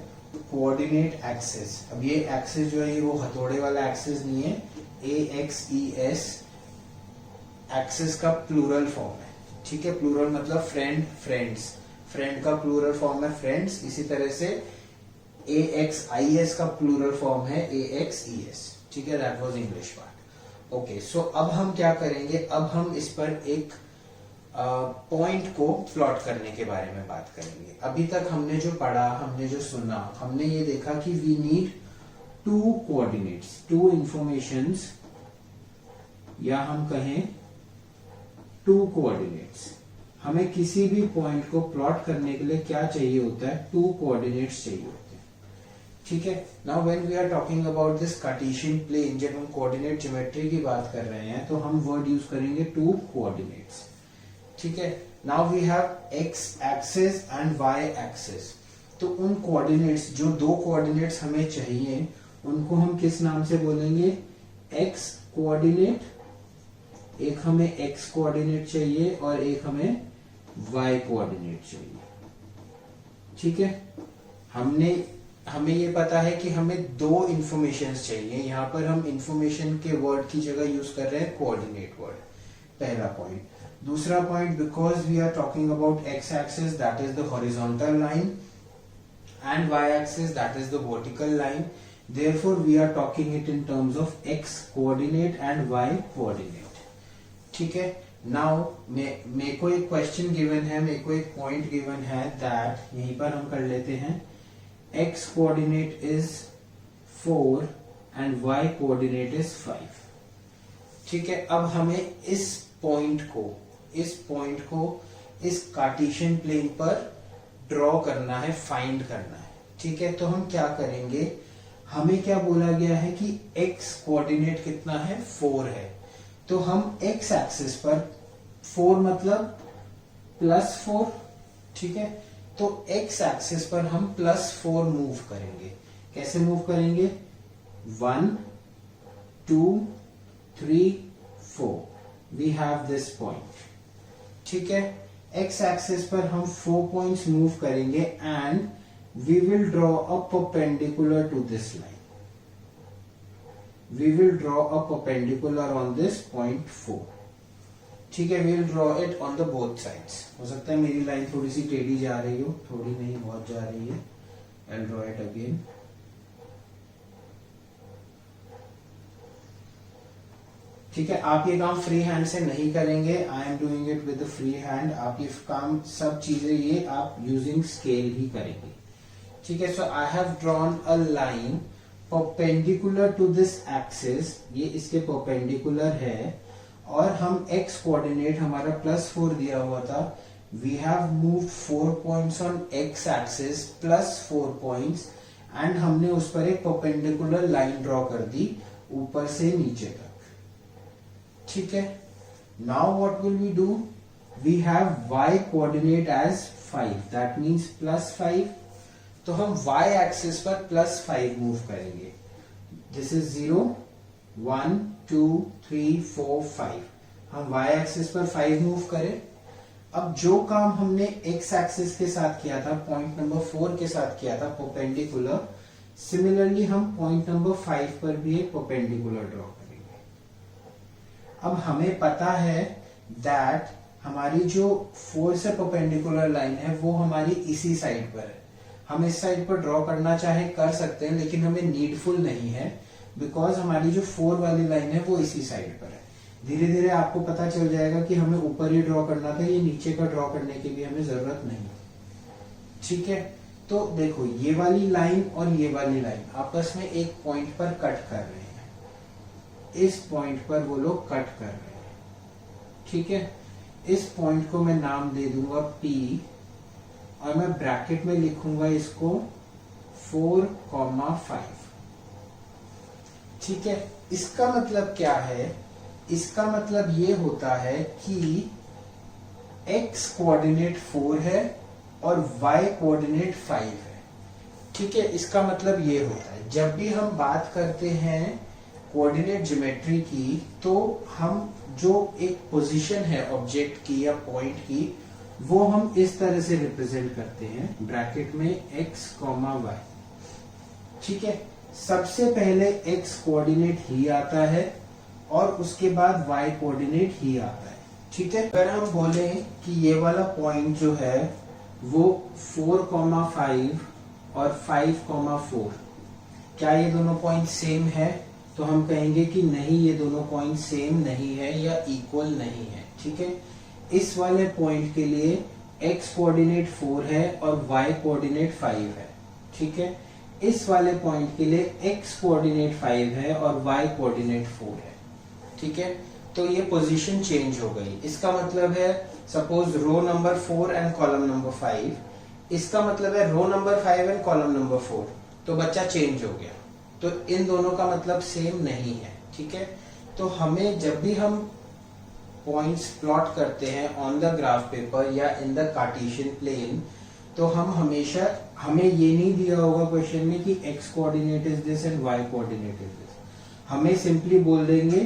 कोऑर्डिनेट एक्सिस। अब ये एक्सिस जो है वो हथौड़े वाला एक्सिस नहीं है, AXES एक्सिस का प्लूरल फॉर्म है। ठीक है, प्लूरल मतलब फ्रेंड, फ्रेंड्स, फ्रेंड का प्लूरल फॉर्म है फ्रेंड्स। इसी तरह से AXIS का प्लूरल फॉर्म है AXES। ठीक है, that was English part. Okay, so अब हम क्या करेंगे, अब हम इस पर एक पॉइंट को प्लॉट करने के बारे में बात करेंगे। अभी तक हमने जो पढ़ा, हमने जो सुना, हमने ये देखा कि वी नीड 2 कोऑर्डिनेट्स, 2 इंफॉर्मेशंस, या हम कहें 2 कोऑर्डिनेट्स। हमें किसी भी पॉइंट को प्लॉट करने के लिए क्या चाहिए होता है, 2 कोऑर्डिनेट्स चाहिए होते हैं। ठीक है, now when we are talking about this Cartesian plane, जब हम कोऑर्डिनेट ज्योमेट्री की बात कर रहे हैं तो हम वर्ड यूज करेंगे 2 कोऑर्डिनेट्स। ठीक है, now we have X axis and Y axis. तो उन कोऑर्डिनेट्स, जो 2 कोऑर्डिनेट्स हमें चाहिए, उनको हम किस नाम से बोलेंगे, एक्स कोऑर्डिनेट। एक हमें एक्स कोऑर्डिनेट चाहिए और एक हमें वाई कोऑर्डिनेट चाहिए। ठीक है, हमें ये पता है कि हमें 2 इंफॉर्मेशन चाहिए। यहां पर हम इंफॉर्मेशन के वर्ड की जगह यूज कर रहे हैं कोऑर्डिनेट वर्ड, पहला पॉइंट। दूसरा point, because we are talking about X axis that is the horizontal line and Y axis that is the vertical line, therefore we are talking it in terms of x coordinate and y coordinate. ठीक है, now मेरे को एक question given है, मेरे को एक point given है, दैट यहीं पर हम कर लेते हैं, x coordinate is 4 and y coordinate is 5। ठीक है, अब हमें इस पॉइंट को इस कार्टेशियन प्लेन पर ड्रॉ करना है, फाइंड करना है। ठीक है, तो हम क्या करेंगे, हमें क्या बोला गया है कि x कोऑर्डिनेट कितना है 4 है, तो हम x एक्सिस पर 4 मतलब +4, ठीक है। तो x एक्सिस पर हम +4 मूव करेंगे। कैसे मूव करेंगे? 1 2 3 4 वी हैव दिस पॉइंट, ठीक है। x एक्सिस पर हम 4 पॉइंट्स मूव करेंगे and we will draw a perpendicular to this line. We will draw a perpendicular on this point 4, ठीक है। We will draw it on the both sides. हो सकता है मेरी लाइन थोड़ी सी टेढ़ी जा रही हो, थोड़ी नहीं बहुत जा रही है। I will draw it again. ठीक है, आप ये काम फ्री हैंड से नहीं करेंगे। I am doing it with free hand. आप ये काम सब चीजें ये आप यूजिंग स्केल ही करेंगे, ठीक है। So I have drawn a line perpendicular to this axis, ये इसके परपेंडिकुलर है, और हम x कोऑर्डिनेट हमारा +4 दिया हुआ था। We have moved 4 points on x axis +4 points and हमने उस पर एक परपेंडिकुलर लाइन ड्रॉ कर दी ऊपर से नीचे तक, ठीक है। Now what will we do? We have y coordinate as 5, that means +5, तो हम y एक्सिस पर +5 मूव करेंगे। दिस इज 0 1 2 3 4 5, हम y एक्सिस पर 5 मूव करें। अब जो काम हमने x एक्सिस के साथ किया था, पॉइंट नंबर 4 के साथ किया था परपेंडिकुलर, सिमिलरली हम पॉइंट नंबर 5 पर भी एक परपेंडिकुलर ड्रॉ करेंगे। अब हमें पता है दैट हमारी जो 4 से परपेंडिकुलर लाइन है वो हमारी इसी साइड पर है। हम इस साइड पर ड्रॉ करना चाहे कर सकते हैं, लेकिन हमें नीडफुल नहीं है, बिकॉज हमारी जो 4 वाली लाइन है वो इसी साइड पर है। धीरे धीरे आपको पता चल जाएगा कि हमें ऊपर ही ड्रॉ करना था, ये नीचे का ड्रॉ करने की भी हमें जरूरत नहीं, ठीक है। तो देखो, ये वाली लाइन और ये वाली लाइन आपस में एक पॉइंट पर कट कर रहे हैं। इस पॉइंट पर वो लोग कट कर रहे हैं, ठीक है। इस पॉइंट को मैं नाम दे दूंगा P, और मैं ब्रैकेट में लिखूंगा इसको 4,5, ठीक है। इसका मतलब क्या है? इसका मतलब ये होता है कि x कोऑर्डिनेट 4 है और y कोऑर्डिनेट 5 है, ठीक है। इसका मतलब ये होता है, जब भी हम बात करते हैं कोऑर्डिनेट ज्योमेट्री की, तो हम जो एक पोजीशन है ऑब्जेक्ट की या पॉइंट की, वो हम इस तरह से रिप्रेजेंट करते हैं, ब्रैकेट में x, y, ठीक है। सबसे पहले x कोऑर्डिनेट ही आता है और उसके बाद y कोऑर्डिनेट ही आता है, ठीक है। अगर हम बोले कि ये वाला पॉइंट जो है वो 4,5 और 5,4, क्या ये दोनों पॉइंट सेम है? तो हम कहेंगे कि नहीं, ये दोनों पॉइंट सेम नहीं है या इक्वल नहीं है, ठीक है। इस वाले पॉइंट के लिए x कोऑर्डिनेट 4 है और y कोऑर्डिनेट 5 है, ठीक है। इस वाले पॉइंट के लिए x कोऑर्डिनेट 5 है और y कोऑर्डिनेट 4 है, ठीक है। तो ये पोजीशन चेंज हो गई। इसका मतलब है suppose row number 4 and column number 5, इसका मतलब है row number 5 and column number 4, तो बच्चा चेंज हो गया। तो इन दोनों का मतलब सेम नहीं है, ठीक है। तो हमें जब भी हम पॉइंट्स प्लॉट करते हैं ऑन द ग्राफ पेपर या इन द कार्टेशियन प्लेन, तो हम हमेशा, हमें ये नहीं दिया होगा क्वेश्चन में कि x coordinate is this and y coordinate is this. हमें सिंपली बोल देंगे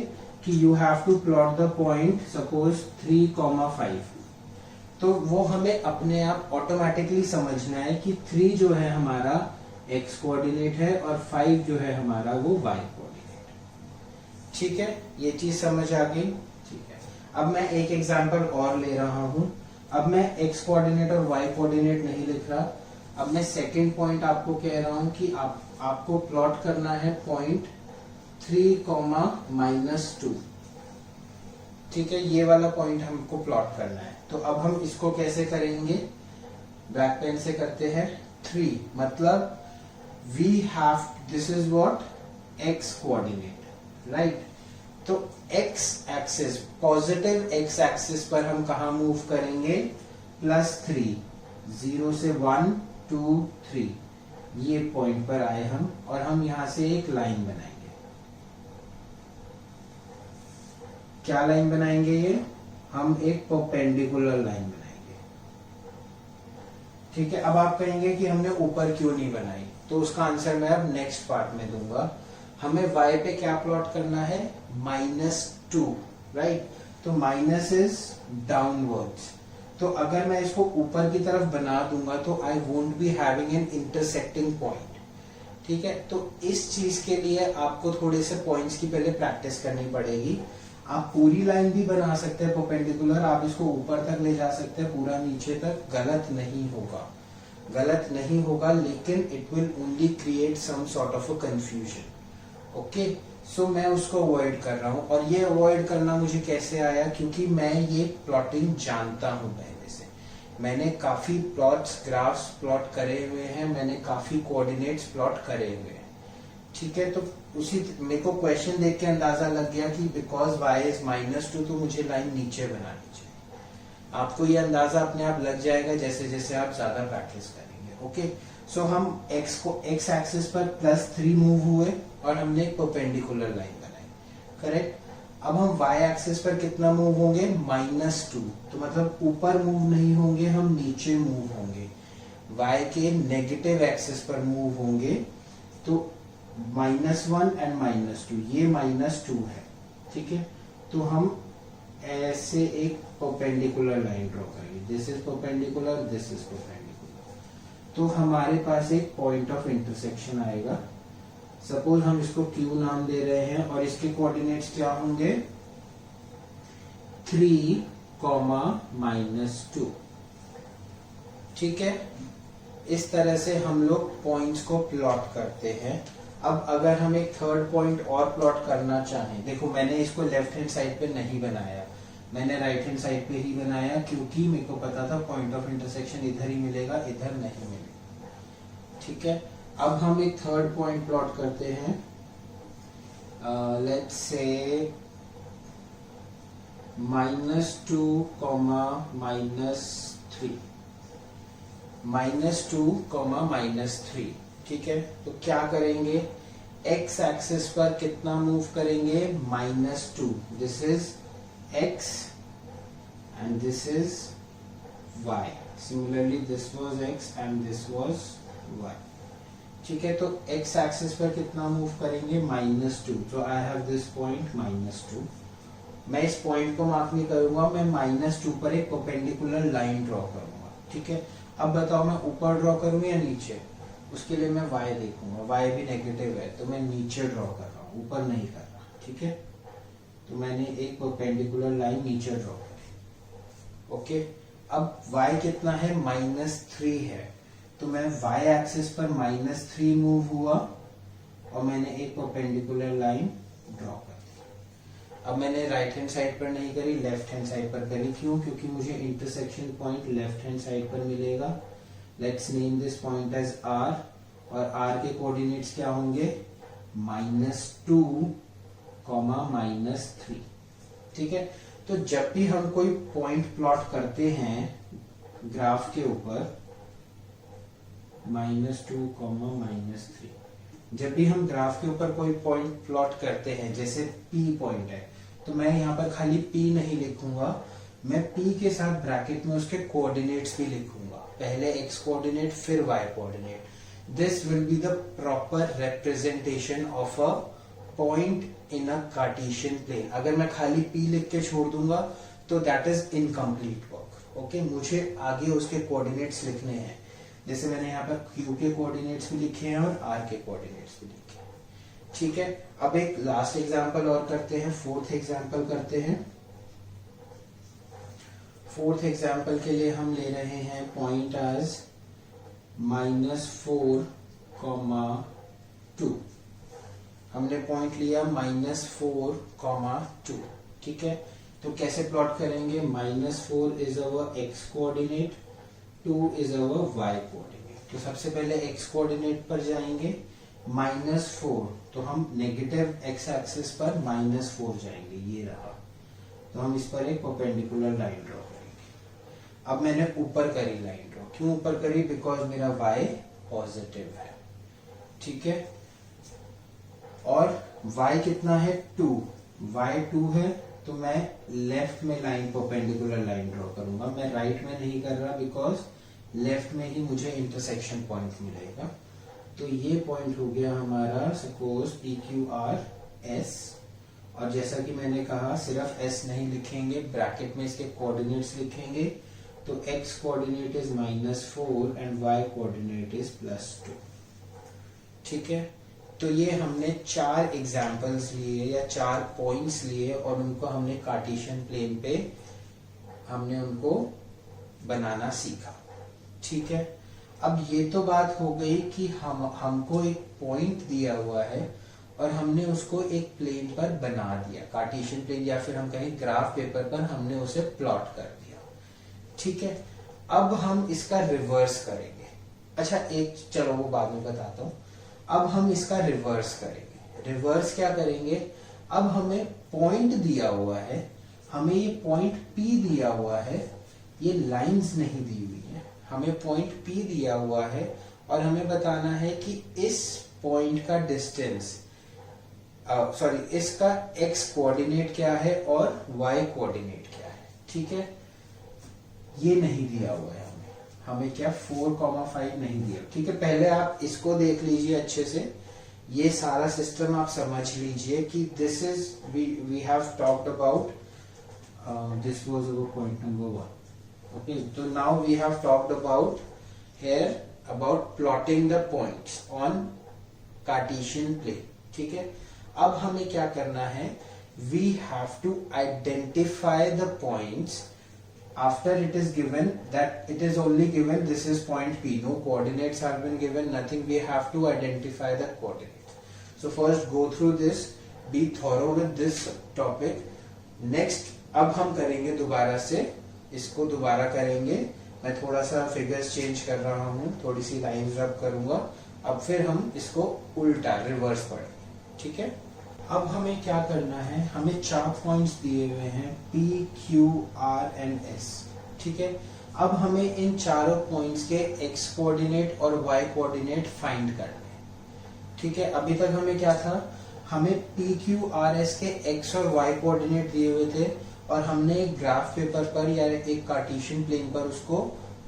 कि you have to plot the point suppose 3,5, तो वो हमें अपने आप ऑटोमेटिकली समझना है कि 3 जो है हमारा x कोऑर्डिनेट है और 5 जो है हमारा वो y कोऑर्डिनेट, ठीक है। ये चीज समझ आ गई, ठीक है। अब मैं एक एग्जांपल और ले रहा हूं। अब मैं x कोऑर्डिनेट और y कोऑर्डिनेट नहीं लिख रहा। अब मैं सेकंड पॉइंट आपको कह रहा हूं कि आपको प्लॉट करना है पॉइंट 3,-2, ठीक है। ये वाला पॉइंट हमको प्लॉट करना है। तो अब हम इसको कैसे करेंगे? ब्लैक पेन से करते हैं। 3 मतलब we have, this is what, x coordinate, right? तो x axis, positive x axis पर हम कहा मूव करेंगे? +3, 0 से 1 2 3, ये पॉइंट पर आए हम, और हम यहां से एक लाइन बनाएंगे। क्या लाइन बनाएंगे? ये हम एक परपेंडिकुलर लाइन बनाएंगे। ठीक है, अब आप कहेंगे कि हमने ऊपर क्यों नहीं बनाई, तो उसका आंसर मैं अब नेक्स्ट पार्ट में दूंगा। हमें y पे क्या प्लॉट करना है? -2, राइट? तो माइनस इज डाउनवर्ड्स, तो अगर मैं इसको ऊपर की तरफ बना दूंगा तो I won't be having an intersecting point. ठीक है, तो इस चीज के लिए आपको थोड़े से पॉइंट्स की पहले प्रैक्टिस करनी पड़ेगी। आप पूरी लाइन भी बना सकते हैं परपेंडिकुलर, आप इसको ऊपर तक ले जा सकते हैं, पूरा नीचे तक, गलत नहीं होगा, गलत नहीं होगा, लेकिन it will only create some sort of a confusion. Okay, so मैं उसको अवॉइड कर रहा हूं, और ये अवॉइड करना मुझे कैसे आया? क्योंकि मैं ये प्लॉटिंग जानता हूं पहले से, मैंने काफी प्लॉट्स, ग्राफ्स प्लॉट करे हुए हैं, मैंने काफी कोऑर्डिनेट्स प्लॉट करे हुए हैं। ठीक है, तो उसी मेरे को क्वेश्चन देख के अंदाजा लग गया कि बिकॉज y इज -2 तो मुझे लाइन नीचे बनानी चाहिए। आपको ये अंदाजा अपने आप लग जाएगा जैसे जैसे आप ज्यादा प्रैक्टिस करेंगे। ओके, सो हम x को x एक्सिस पर +3 मूव हुए और हमने एक परपेंडिकुलर लाइन बनाई, करेक्ट? अब हम y एक्सिस पर कितना मूव होंगे? -2, तो मतलब ऊपर मूव नहीं होंगे, हम नीचे मूव होंगे। y के नेगेटिव एक्सिस पर मूव होंगे, तो -1 एंड -2, ये -2 है। ठीक है, तो हम ऐसे एक परपेंडिकुलर लाइन ड्रॉ करेंगे, this is perpendicular, this is perpendicular, तो हमारे पास एक पॉइंट ऑफ इंटरसेक्शन आएगा। सपोज हम इसको Q नाम दे रहे हैं, और इसके कोऑर्डिनेट्स क्या होंगे? 3, -2। ठीक है, इस तरह से हम लोग पॉइंट्स को प्लॉट करते हैं। अब अगर हम एक थर्ड पॉइंट और प्लॉट करना चाहें, देखो मैंने इसको लेफ्ट हैंड साइड पे नहीं बनाया, मैंने राइट हैंड साइड पे ही बनाया, क्योंकि मेरे को पता था पॉइंट ऑफ इंटरसेक्शन इधर ही मिलेगा, इधर नहीं मिलेगा। ठीक है, अब हम एक थर्ड पॉइंट प्लॉट करते हैं, लेट्स से -2, -3, -2, -3। ठीक है, तो क्या करेंगे? x एक्सिस पर कितना मूव करेंगे? -2, this is x and this is y, similarly this was x and this was y। ठीक है, तो x एक्सिस पर कितना मूव करेंगे? -2, तो आई हैव दिस पॉइंट -2। मैं इस पॉइंट को मार्क नहीं करूंगा, मैं -2 पर एक परपेंडिकुलर लाइन ड्रॉ करूंगा। ठीक है, अब बताओ मैं ऊपर ड्रॉ करूं या नीचे? उसके लिए मैं y देखूंगा, y भी नेगेटिव है, तो मैं नीचे ड्रॉ कर रहा हूं, ऊपर नहीं कर रहा। ठीक है, तो मैंने एक परपेंडिकुलर लाइन नीचे ड्रॉ करी। ओके, अब y कितना है? -3 है, तो मैं y एक्सिस पर -3 मूव हुआ और मैंने एक परपेंडिकुलर लाइन ड्रॉ कर दी। अब मैंने राइट हैंड साइड पर नहीं करी, लेफ्ट हैंड साइड पर करी। क्यों? क्योंकि मुझे intersection point left hand side पर मिलेगा। Let's name this point as r, और r के कोऑर्डिनेट्स क्या होंगे? -2, -3। ठीक है, तो जब भी हम कोई पॉइंट प्लॉट करते हैं ग्राफ के ऊपर, -2, -3, जब भी हम ग्राफ के ऊपर कोई पॉइंट प्लॉट करते हैं, जैसे P पॉइंट है, तो मैं यहाँ पर खाली P नहीं लिखूंगा, मैं P के साथ ब्रैकेट में उसके कोऑर्डिनेट्स भी लिखूंगा, पहले x कोऑर्डिनेट फिर y coordinate. This will be the proper representation of a point in a Cartesian plane. अगर मैं खाली P लिख के छोड़ दूंगा तो that is incomplete work. Okay, मुझे आगे उसके कोऑर्डिनेट्स लिखने हैं, जैसे मैंने यहाँ पर Q के कोऑर्डिनेट्स भी लिखे हैं और R के कोऑर्डिनेट्स भी लिखे हैं। ठीक है, अब एक लास्ट एग्जांपल और करते हैं, फोर्थ एग्जांपल करते हैं। फोर्थ एग्जांपल के लिए हम ले रहे हैं पॉइंट एज -4, 2। हमने पॉइंट लिया -4, 2। ठीक है, तो कैसे प्लॉट करेंगे? -4 is our x coordinate, 2 is our y coordinate. तो सबसे पहले x कोऑर्डिनेट पर जाएंगे, -4, तो हम नेगेटिव x एक्सिस पर -4 जाएंगे, ये रहा। तो हम इस पर एक परपेंडिकुलर लाइन ड्रॉ करेंगे। अब मैंने ऊपर करी लाइन ड्रॉ, क्यों ऊपर करी? बिकॉज मेरा y पॉजिटिव है। ठीक है, और y कितना है 2, y 2 है, तो मैं लेफ्ट में लाइन परपेंडिकुलर लाइन ड्रॉ करूंगा, मैं राइट में नहीं कर रहा बिकॉज लेफ्ट में ही मुझे इंटरसेक्शन पॉइंट मिलेगा। तो ये पॉइंट हो गया हमारा सपोज PQRS, और जैसा कि मैंने कहा सिर्फ S नहीं लिखेंगे, ब्रैकेट में इसके कोऑर्डिनेट्स लिखेंगे। तो x coordinate is -4 and y coordinate is +2। ठीक है, तो ये हमने 4 एग्जाम्पल्स लिए या 4 पॉइंट्स लिए और उनको हमने कार्टेशियन प्लेन पे हमने उनको बनाना सीखा। ठीक है, अब ये तो बात हो गई कि हमको एक पॉइंट दिया हुआ है और हमने उसको एक प्लेन पर बना दिया, कार्टेशियन प्लेन या फिर हम कहें ग्राफ पेपर पर हमने उसे प्लॉट कर दिया। ठीक है, अब हम इसका रिवर्स करेंगे। अच्छा एक चलो वो बाद में बताता हूं, अब हम इसका रिवर्स करेंगे। रिवर्स क्या करेंगे, अब हमें पॉइंट दिया हुआ है, हमें ये पॉइंट P दिया हुआ है, ये लाइंस नहीं दी हुई है, हमें पॉइंट P दिया हुआ है और हमें बताना है कि इस पॉइंट का डिस्टेंस इसका x कोऑर्डिनेट क्या है और y कोऑर्डिनेट क्या है। ठीक है, ये नहीं दिया हुआ है हमें क्या 4,5 नहीं दिया। ठीक है, पहले आप इसको देख लीजिए अच्छे से, ये सारा सिस्टम आप समझ लीजिए कि this is we have talked about this was our point number 1। Okay, तो now we have talked about here about plotting the points on Cartesian plane. ठीक है, अब हमें क्या करना है, we have to identify the points after it is given that it is only given this is point P, no coordinates have been given, nothing, we have to identify the coordinates. So first go through this, be thorough with this topic. Next अब हम करेंगे दोबारा से, इसको दोबारा करेंगे, मैं थोड़ा सा फिगर्स चेंज कर रहा हूँ, थोड़ी सी लाइंस रब करूंगा, अब फिर हम इसको उल्टा रिवर्स पढ़ेंगे। ठीक है, अब हमें क्या करना है, हमें 4 पॉइंट्स दिए हुए हैं P, Q, R and S। ठीक है, अब हमें इन चारों पॉइंट्स के x कोऑर्डिनेट और y कोऑर्डिनेट फाइंड करने हैं। ठीक है, अभी तक हमें क्या था, हमें P, Q, R, S के x और y कोऑर्डिनेट दिए हुए थे और हमने एक ग्राफ पेपर पर या एक कार्टेशियन प्लेन पर उसको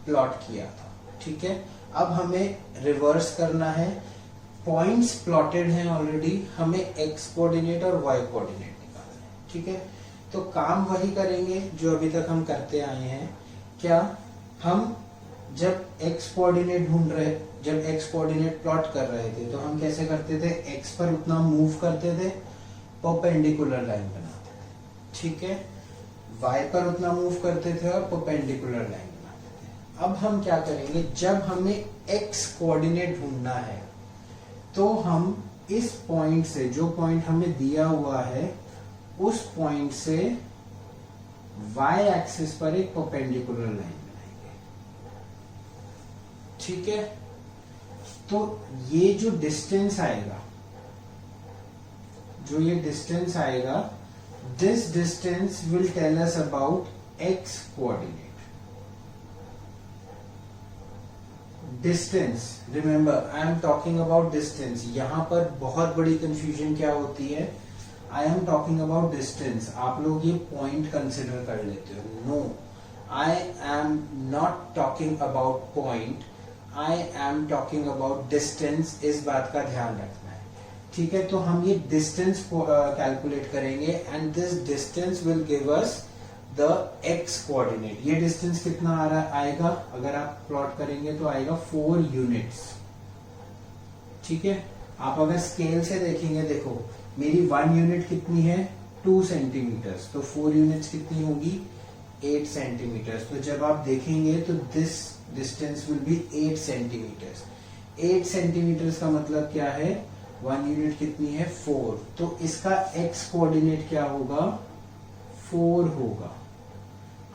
प्लॉट किया था। ठीक है, अब हमें रिवर्स करना है, पॉइंट्स प्लॉटेड हैं ऑलरेडी, हमें x कोऑर्डिनेट और y कोऑर्डिनेट निकालना है। ठीक है, तो काम वही करेंगे जो अभी तक हम करते आए हैं। क्या हम जब x कोऑर्डिनेट ढूंढ रहे, जब x कोऑर्डिनेट प्लॉट कर रहे थे तो हम कैसे करते थे, x पर उतना मूव करते थे, परपेंडिकुलर लाइन बनाते थे। ठीक है, y पर उतना मूव करते थे और परपेंडिकुलर लाइन बनाते थे। अब हम क्या करेंगे, जब हमें x कोऑर्डिनेट ढूंढना है तो हम इस पॉइंट से, जो पॉइंट हमें दिया हुआ है, उस पॉइंट से y एक्सिस पर एक परपेंडिकुलर लाइन बनाएंगे। ठीक है, तो ये जो डिस्टेंस आएगा, जो ये डिस्टेंस आएगा, this distance will tell us about x coordinate. Distance, remember I am talking about distance. यहां पर बहुत बड़ी कंफ्यूजन क्या होती है, I am talking about distance, आप लोग ये पॉइंट कंसिडर कर लेते हो। No, I am not talking about point, I am talking about distance, इस बात का ध्यान रखना है। ठीक है, तो हम ये डिस्टेंस कैलकुलेट करेंगे and this distance will give us the x coordinate. ये डिस्टेंस कितना आ रहा आएगा, अगर आप प्लॉट करेंगे तो आएगा 4 यूनिट्स। ठीक है, आप अगर स्केल से देखेंगे, देखो मेरी 1 यूनिट कितनी है, 2 सेंटीमीटर्स, तो 4 यूनिट्स कितनी होगी, 8 सेंटीमीटर्स। तो जब आप देखेंगे तो this distance will be 8 centimetres. 8 centimetres का मतलब क्या है, 1 यूनिट कितनी है, 4, तो इसका x कोऑर्डिनेट क्या होगा, 4 होगा।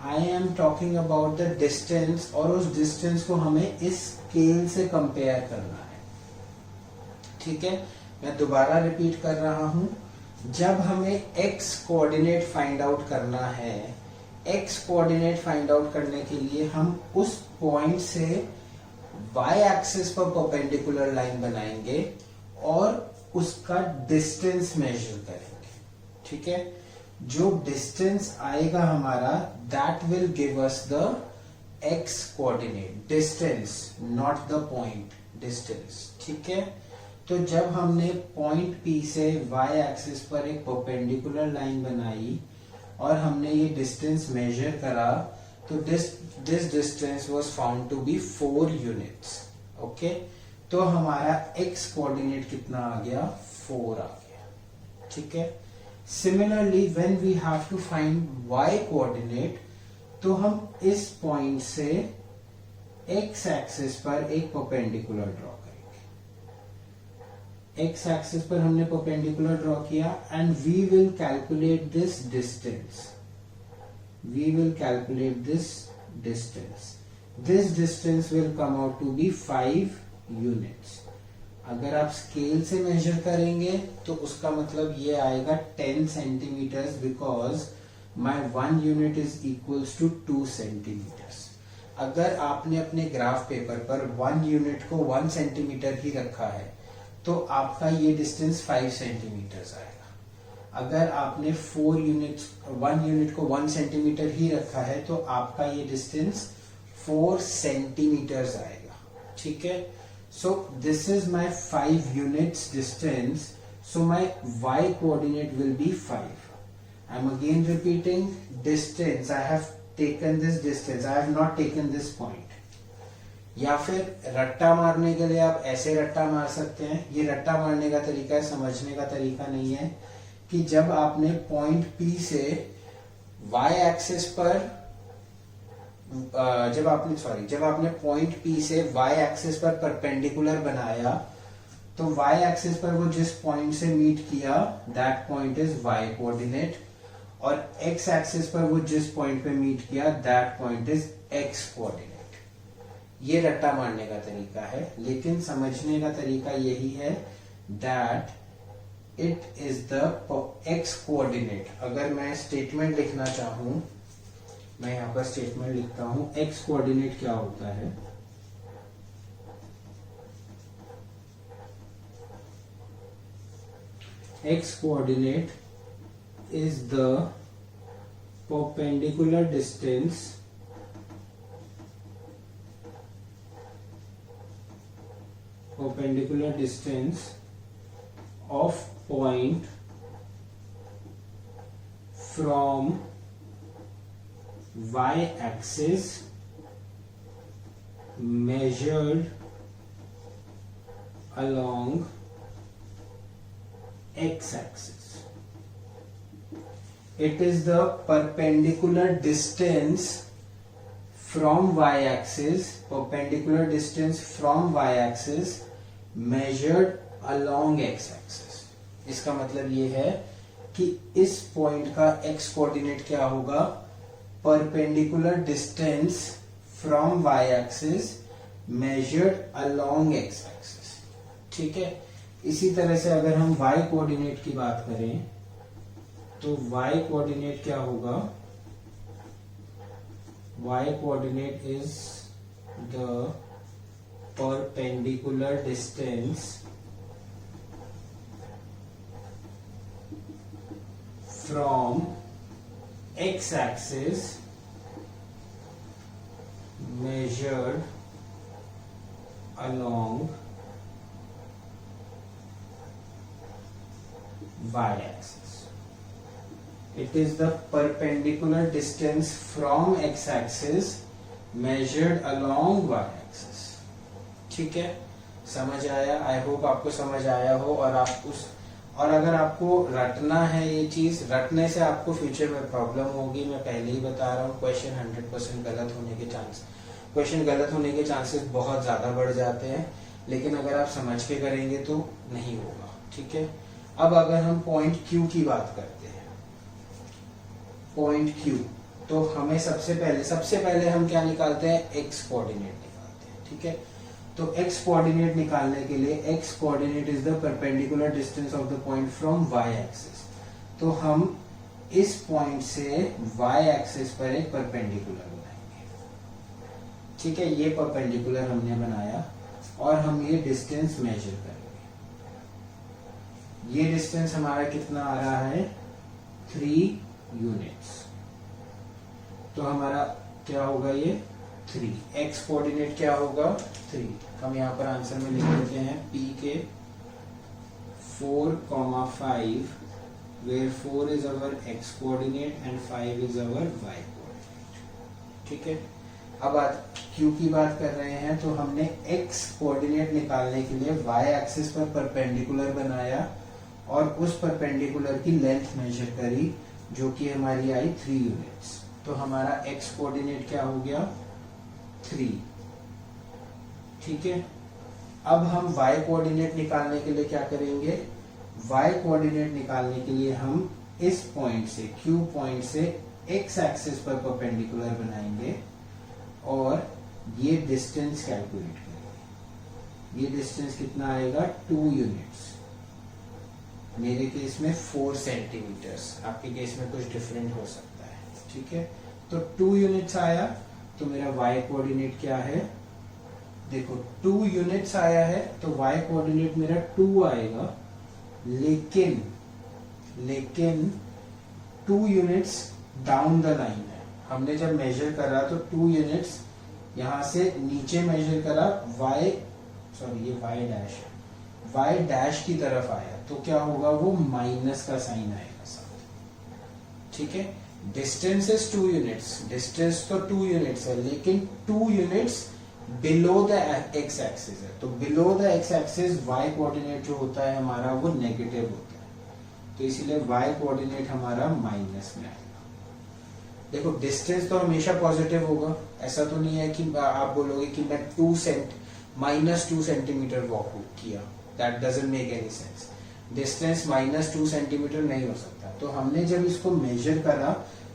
आई am talking about the distance, और उस डिस्टेंस को हमें इस स्केल से कंपेयर करना है। ठीक है, मैं दोबारा रिपीट कर रहा हूं, जब हमें x कोऑर्डिनेट फाइंड आउट करना है, x कोऑर्डिनेट फाइंड आउट करने के लिए हम उस पॉइंट से y एक्सिस पर परपेंडिकुलर लाइन बनाएंगे और उसका डिस्टेंस मेजर करेंगे। ठीक है, जो डिस्टेंस आएगा हमारा that will give us the x coordinate, distance not the point, distance. ठीक है, तो जब हमने पॉइंट P से y एक्सिस पर एक परपेंडिकुलर लाइन बनाई और हमने ये डिस्टेंस मेजर करा, तो this distance was found to be 4 units. Okay, तो हमारा x कोऑर्डिनेट कितना आ गया, 4 आ गया। ठीक है, similarly when we have to find y coordinate, तो हम इस पॉइंट से x एक्सिस पर एक परपेंडिकुलर ड्रॉ करेंगे। x एक्सिस पर हमने परपेंडिकुलर ड्रॉ किया and we will calculate this distance, we will calculate this distance. This distance will come out to be 5 units. अगर आप स्केल से मेजर करेंगे तो उसका मतलब ये आएगा 10 centimetres, because my 1 unit is equals to 2 centimetres. अगर आपने अपने ग्राफ पेपर पर 1 यूनिट को 1 सेंटीमीटर ही रखा है तो आपका ये डिस्टेंस 5 सेंटीमीटर्स आएगा। अगर आपने 1 यूनिट को 1 सेंटीमीटर ही रखा है तो आपका ये डिस्टेंस 4 सेंटीमीटर्स आएगा। ठीक है, so this is my 5 units distance, so my y coordinate will be 5। I am again repeating, distance I have taken this distance, I have not taken this point. या फिर रट्टा मारने के लिए आप ऐसे रट्टा मार सकते हैं, ये रट्टा मारने का तरीका है, समझने का तरीका नहीं है, कि जब आपने पॉइंट P से y एक्सिस पर जब आपने पॉइंट P से y एक्सिस पर परपेंडिकुलर बनाया, तो y एक्सिस पर वो जिस पॉइंट से मीट किया that point is y coordinate, और x एक्सिस पर वो जिस पॉइंट पे मीट किया that point is x coordinate. ये रट्टा मारने का तरीका है, लेकिन समझने का तरीका यही है that it is the x coordinate. अगर मैं स्टेटमेंट लिखना चाहूं, मैं यहां पर स्टेटमेंट लिखता हूं, x कोऑर्डिनेट क्या होता है, x coordinate is the perpendicular distance of point from y axis measured along x axis. It is the perpendicular distance from y axis, perpendicular distance from y axis measured along x axis. इसका मतलब ये है कि इस point का x coordinate क्या होगा, perpendicular distance from y axis measured along x axis. ठीक है, इसी तरह से अगर हम y कोऑर्डिनेट की बात करें तो y कोऑर्डिनेट क्या होगा, y coordinate is the perpendicular distance from x axis measured along y axis. It is the perpendicular distance from x axis measured along y axis. ठीक है, समझ आया? आई होप आपको समझ आया हो। और अगर आपको रटना है ये चीज, रटने से आपको फ्यूचर में प्रॉब्लम होगी। मैं पहले ही बता रहा हूँ, क्वेश्चन 100% गलत होने के चांसेस बहुत ज्यादा बढ़ जाते हैं, लेकिन अगर आप समझ के करेंगे तो नहीं होगा। ठीक है, अब अगर हम पॉइंट Q की बात करते हैं, पॉइंट Q, तो हमें सबसे पहले हम क्या निकालते हैं, x कोऑर्डिनेट निकालते हैं। ठीक है, तो x कोऑर्डिनेट निकालने के लिए x coordinate is the perpendicular distance of the point from y axis. तो हम इस पॉइंट से y एक्सिस पर एक परपेंडिकुलर बनाएंगे। ठीक है, ये परपेंडिकुलर हमने बनाया और हम ये डिस्टेंस मेजर करेंगे। ये डिस्टेंस हमारा कितना आ रहा है 3 यूनिट्स। तो हमारा क्या होगा ये 3, एक्स कोऑर्डिनेट क्या होगा 3। हम यहाँ पर आंसर में लिख देते हैं पी के 4,5 where 4 is our x coordinate and 5 is our y coordinate। ठीक है, अब क्यू की बात कर रहे हैं तो हमने x कोऑर्डिनेट निकालने के लिए y एक्सिस पर परपेंडिकुलर बनाया और उस परपेंडिकुलर की लेंथ मेजर करी जो कि हमारी आई 3 यूनिट्स। तो हमारा x कोऑर्डिनेट क्या हो गया 3। ठीक है, अब हम y कोऑर्डिनेट निकालने के लिए क्या करेंगे, y कोऑर्डिनेट निकालने के लिए हम इस पॉइंट से Q पॉइंट से x एक्सिस पर परपेंडिकुलर बनाएंगे और ये डिस्टेंस कैलकुलेट करेंगे। ये डिस्टेंस कितना आएगा 2 यूनिट्स। मेरे केस में 4 सेंटीमीटर्स, आपके केस में कुछ डिफरेंट हो सकता है। ठीक है, तो 2 यूनिट्स आया तो मेरा y कोऑर्डिनेट क्या है, देखो 2 यूनिट्स आया है तो y कोऑर्डिनेट मेरा 2 आएगा, लेकिन 2 यूनिट्स डाउन द लाइन है। हमने जब मेजर करा तो 2 यूनिट्स यहां से नीचे मेजर करा y डैश की तरफ आया तो क्या होगा, वो माइनस का साइन आएगा साथ। ठीक है, डिस्टेंस इज 2 यूनिट्स, डिस्टेंस तो 2 यूनिट्स है लेकिन 2 units below the X axis है। तो below the X axis y coordinate जो होता है हमारा वो नेगेटिव होता है, तो इसीलिए y कोऑर्डिनेट हमारा माइनस में आएगा। देखो डिस्टेंस तो हमेशा पॉजिटिव होगा, ऐसा तो नहीं है कि आप बोलोगे कि मैं -2 सेंटीमीटर वॉक किया, that doesn't make any sense. Distance -2 centimetre नहीं हो सकता। तो हमने जब इसको मेजर करा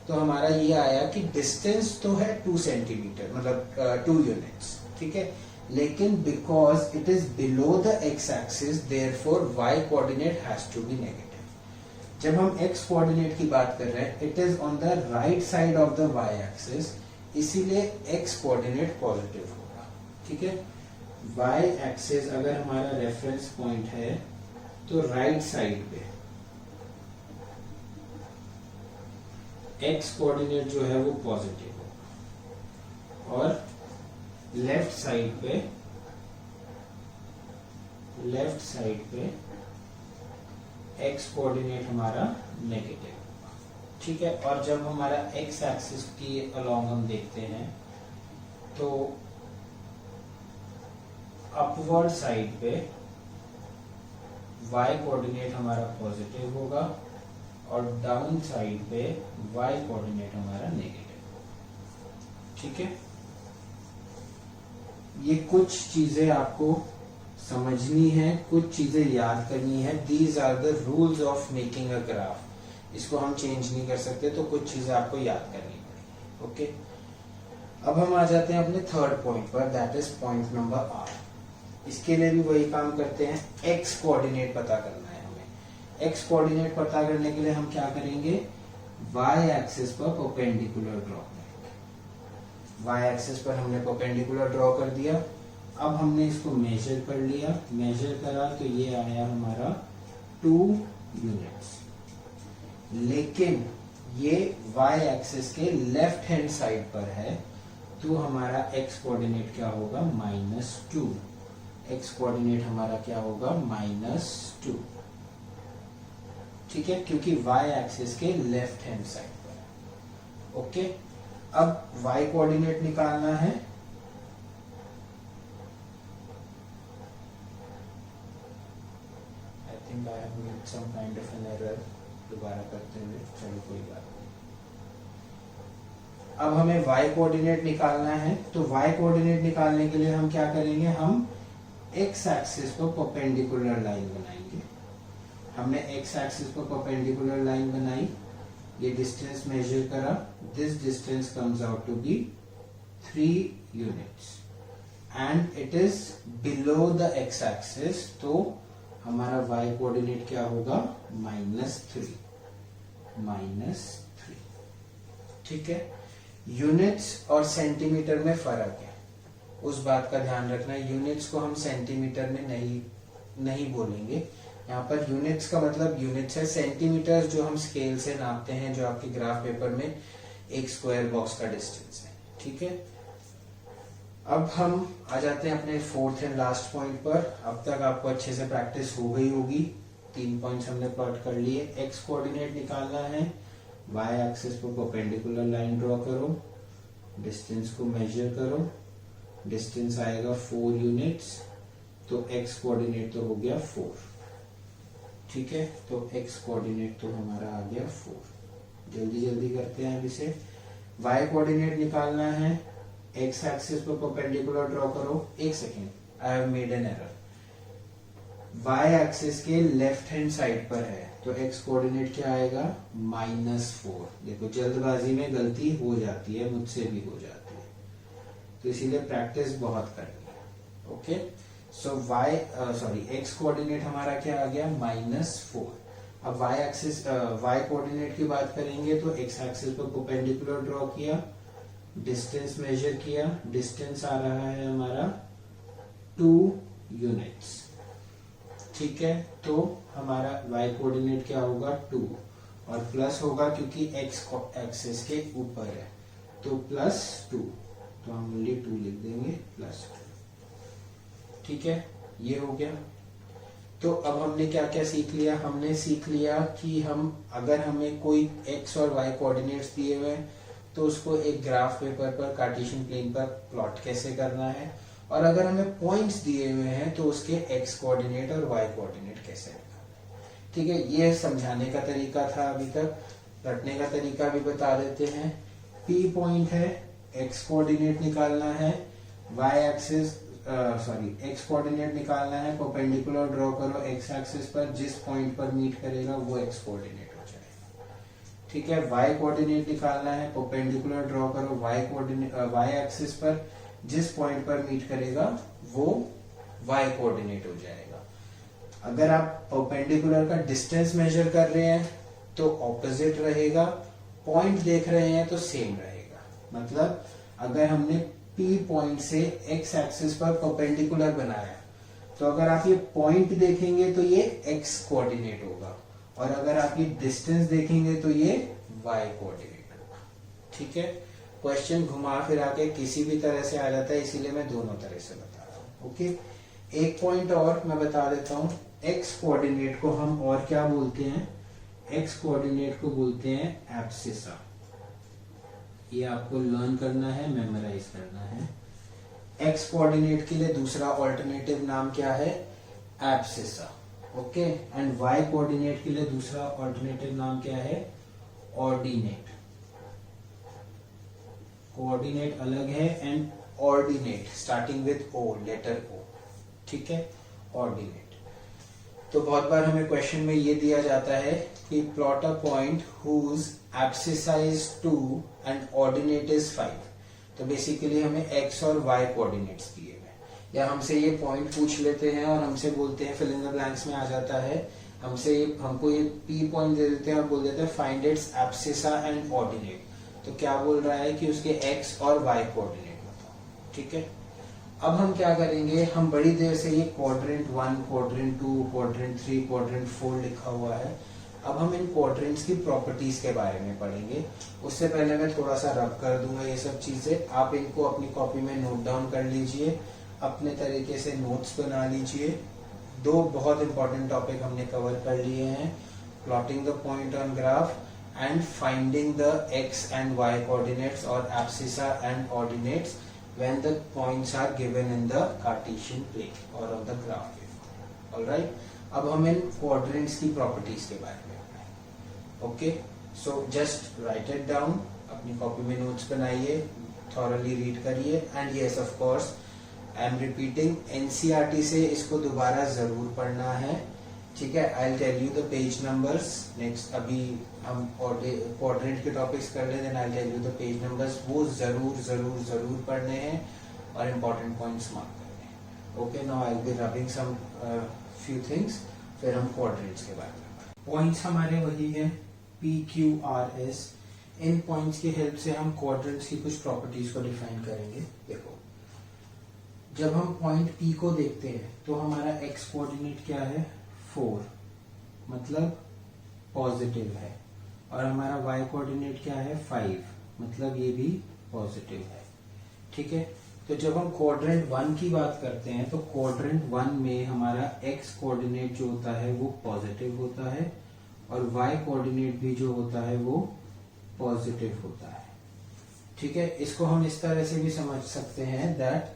तो हमारा ये आया कि डिस्टेंस तो है 2 सेंटीमीटर, मतलब 2 यूनिट्स। ठीक है, लेकिन because it is below the X axis therefore y coordinate has to be negative. जब हम x कोऑर्डिनेट की बात कर रहे हैं it is on the right side of the y axis, इसीलिए x कोऑर्डिनेट पॉजिटिव होगा। ठीक है, y एक्सिस अगर हमारा रेफरेंस पॉइंट है तो राइट साइड पे x कोऑर्डिनेट जो है वो पॉजिटिव होगा और लेफ्ट साइड पे x कोऑर्डिनेट हमारा नेगेटिव होगा। ठीक है, और जब हमारा x एक्सिस की अलोंग हम देखते हैं तो अपवर्ड साइड पे y कोऑर्डिनेट हमारा पॉजिटिव होगा और डाउन साइड पे y कोऑर्डिनेट हमारा नेगेटिव होगा। ठीक है, ये कुछ चीजें आपको समझनी है, कुछ चीजें याद करनी है। These are the rules of making a graph. इसको हम चेंज नहीं कर सकते, तो कुछ चीजें आपको याद करनी पड़ेगी। ओके, अब हम आ जाते हैं अपने थर्ड पॉइंट पर, that is point number R. इसके लिए भी वही काम करते हैं, एक्स कोऑर्डिनेट पता करना है हमें। एक्स कोऑर्डिनेट पता करने के लिए हम क्या करेंगे, वाई एक्सिस पर परपेंडिकुलर ड्रॉ करेंगे। वाई एक्सिस पर हमने परपेंडिकुलर ड्रॉ कर दिया। अब हमने इसको मेजर कर लिया, मेजर करा तो ये आया हमारा 2 यूनिट्स, लेकिन ये वाई एक्सिस के लेफ्ट हैंड साइड पर है तो हमारा एक्स कोऑर्डिनेट क्या होगा, -2। एक्स कोऑर्डिनेट हमारा क्या होगा, -2। ठीक है, क्योंकि वाई एक्सिस के लेफ्ट हैंड साइड पर। ओके, अब वाई कोऑर्डिनेट निकालना है। I think I have made some kind of an error, दोबारा करते हुए, चलो कोई बात नहीं। अब हमें y कोऑर्डिनेट निकालना है, तो y कोऑर्डिनेट निकालने के लिए हम क्या करेंगे, हम x एक्सिस पर परपेंडिकुलर लाइन बनाएंगे। हमने x एक्सिस पर परपेंडिकुलर लाइन बनाई, ये डिस्टेंस मेजर करा, this distance comes out to be 3 units and it is below the x axis, तो हमारा y कोऑर्डिनेट क्या होगा, -3। ठीक है, यूनिट्स और सेंटीमीटर में फर्क है, उस बात का ध्यान रखना है। यूनिट्स को हम सेंटीमीटर में नहीं बोलेंगे, यहाँ पर यूनिट्स का मतलब यूनिट्स है सेंटीमीटर, जो हम स्केल से नापते हैं, जो आपके ग्राफ पेपर में एक स्क्वायर बॉक्स का डिस्टेंस है। ठीक है, अब हम आ जाते हैं अपने फोर्थ एंड लास्ट पॉइंट पर। अब तक आपको अच्छे से प्रैक्टिस हो गई होगी। 3 पॉइंट्स हमने प्लॉट कर लिए। एक्स कोऑर्डिनेट निकालना है, वाई एक्सिस पर परपेंडिकुलर लाइन ड्रॉ करो, डिस्टेंस को मेजर करो, डिस्टेंस आएगा 4 यूनिट्स, तो एक्स कोऑर्डिनेट तो हो गया 4। ठीक है, तो एक्स कोऑर्डिनेट तो हमारा आ गया 4। जल्दी जल्दी करते हैं अब इसे। वाई कोऑर्डिनेट निकालना है, एक्स एक्सिस पर परपेंडिकुलर ड्रॉ करो। एक second, I have made an error. Y axis के लेफ्ट हैंड साइड पर है, तो एक्स कोऑर्डिनेट क्या आएगा, -4। देखो जल्दबाजी में गलती हो जाती है, मुझसे भी हो जाती है, तो इसीलिए प्रैक्टिस बहुत करनी है। ओके, सो एक्स कोऑर्डिनेट हमारा क्या आ गया, -4। अब वाई एक्सिस वाई कोऑर्डिनेट की बात करेंगे तो एक्स एक्सिस पर परपेंडिकुलर ड्रॉ किया, डिस्टेंस मेजर किया, डिस्टेंस आ रहा है हमारा 2 यूनिट्स। ठीक है, तो हमारा y कोऑर्डिनेट क्या होगा 2, और प्लस होगा क्योंकि x एक्सिस के ऊपर है, तो +2, तो हम ओनली 2 लिख देंगे, +2। ठीक है, ये हो गया। तो अब हमने क्या क्या सीख लिया, हमने सीख लिया कि हम अगर हमें कोई x और y कोऑर्डिनेट्स दिए हुए हैं तो उसको एक ग्राफ पेपर पर कार्टेशियन प्लेन पर प्लॉट कैसे करना है, और अगर हमें पॉइंट्स दिए हुए हैं तो उसके x कोऑर्डिनेट और y कोऑर्डिनेट कैसे निकालना है। ठीक है, ये समझाने का तरीका था अभी तक। रटने का तरीका भी बता देते हैं। P पॉइंट है, x कोऑर्डिनेट निकालना है, y एक्सिस x कोऑर्डिनेट निकालना है, परपेंडिकुलर ड्रॉ करो x एक्सिस पर, जिस पॉइंट पर मीट करेगा वो x कोऑर्डिनेट हो जाएगा। ठीक है, y कोऑर्डिनेट निकालना है, परपेंडिकुलर ड्रॉ करो y एक्सिस पर, जिस पॉइंट पर मीट करेगा वो y कोऑर्डिनेट हो जाएगा। अगर आप परपेंडिकुलर का डिस्टेंस मेजर कर रहे हैं तो ऑपोजिट रहेगा, पॉइंट देख रहे हैं तो सेम रहेगा। मतलब अगर हमने P पॉइंट से x एक्सिस पर परपेंडिकुलर बनाया, तो अगर आप ये पॉइंट देखेंगे तो ये x कोऑर्डिनेट होगा, और अगर आप ये डिस्टेंस देखेंगे तो ये y कोऑर्डिनेट होगा। ठीक है, क्वेश्चन घुमा फिरा के किसी भी तरह से आ जाता है, इसीलिए मैं दोनों तरह से बता रहा हूँ। ओके, एक पॉइंट और मैं बता देता हूँ। x कोऑर्डिनेट को हम और क्या बोलते हैं, x कोऑर्डिनेट को बोलते हैं एब्सिसा। ये आपको लर्न करना है, मेमोराइज करना है। x कोऑर्डिनेट के लिए दूसरा ऑल्टरनेटिव नाम क्या है, abscissa. Okay, and y coordinate के लिए दूसरा ऑल्टरनेटिव नाम क्या है, ऑर्डिनेट। कोऑर्डिनेट अलग है and ordinate starting with O, letter O। ठीक है, ऑर्डिनेट। तो बहुत बार हमें क्वेश्चन में ये दिया जाता है कि plot a point whose abscissa is 2 and ordinate is 5। तो बेसिकली हमें x और y कोऑर्डिनेट्स दिए हुए, या हमसे ये पॉइंट पूछ लेते हैं और हमसे बोलते हैं, फिल इन द ब्लैंक्स में आ जाता है, हमको ये P पॉइंट दे देते हैं और बोल देते हैं find its abscissa and ordinate. तो क्या बोल रहा है कि उसके x और y कोऑर्डिनेट बताओ। ठीक है, अब हम क्या करेंगे, हम बड़ी देर से ये क्वाड्रेंट 1, क्वाड्रेंट 2, क्वाड्रेंट 3, क्वाड्रेंट 4 लिखा हुआ है। अब हम इन क्वाड्रेंट्स की प्रॉपर्टीज के बारे में पढ़ेंगे। उससे पहले मैं थोड़ा सा रब कर दूंगा ये सब चीजें, आप इनको अपनी कॉपी में नोट डाउन कर लीजिए, अपने तरीके से नोट्स बना लीजिए। 2 बहुत इंपॉर्टेंट टॉपिक हमने कवर कर लिए हैं, plotting the point on graph and finding the x and y coordinates or abscissa and ordinates when the points are given in the Cartesian plane or on the graph paper. Alright, अब हम इन quadrants की properties के बारे में पढ़ेंगे। Okay, so just write it down, अपनी copy में notes बनाइए, thoroughly read करिए, and yes of course I am repeating, NCERT से इसको दोबारा जरूर पढ़ना है। ठीक है, I'll tell you the page numbers next। अभी हम क्वाड्रेंट के टॉपिक्स कर ले, then I'll tell you the page numbers। वो जरूर जरूर जरूर पढ़ने हैं और इम्पोर्टेंट पॉइंट्स मार्क करने हैं। Okay, now I'll be rubbing some few things, फिर हम क्वाड्रेंट्स के बारे में। पॉइंट्स हमारे वही है P, Q, R, S। इन पॉइंट्स की हेल्प से हम क्वाड्रेंट्स की कुछ प्रॉपर्टीज को डिफाइन करेंगे। देखो, जब हम पॉइंट P को देखते हैं तो हमारा x कोऑर्डिनेट क्या है, 4, मतलब पॉजिटिव है, और हमारा y कोऑर्डिनेट क्या है 5, मतलब ये भी पॉजिटिव है। ठीक है, तो जब हम क्वाड्रेंट 1 की बात करते हैं तो क्वाड्रेंट 1 में हमारा x कोऑर्डिनेट जो होता है वो पॉजिटिव होता है, और y कोऑर्डिनेट भी जो होता है वो पॉजिटिव होता है। ठीक है, इसको हम इस तरह से भी समझ सकते हैं that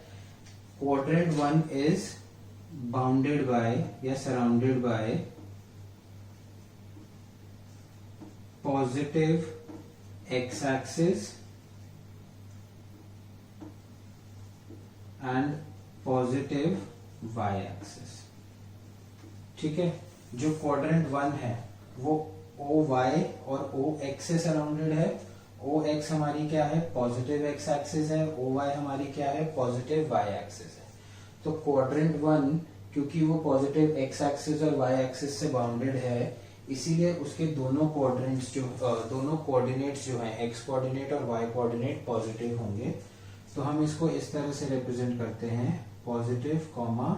quadrant 1 is bounded by या surrounded by positive x axis and positive y axis. ठीक है, जो क्वाड्रेंट 1 है वो OY और OX से सराउंडेड है। OX हमारी क्या है पॉजिटिव x एक्सिस है, OY हमारी क्या है पॉजिटिव y एक्सिस है। तो क्वाड्रेंट 1 क्योंकि वो पॉजिटिव x एक्सिस और y एक्सिस से बाउंडेड है, इसीलिए उसके दोनों क्वाड्रेंट्स जो दोनों कोऑर्डिनेट्स जो हैं x कोऑर्डिनेट और y कोऑर्डिनेट पॉजिटिव होंगे। तो हम इसको इस तरह से रिप्रेजेंट करते हैं पॉजिटिव कॉमा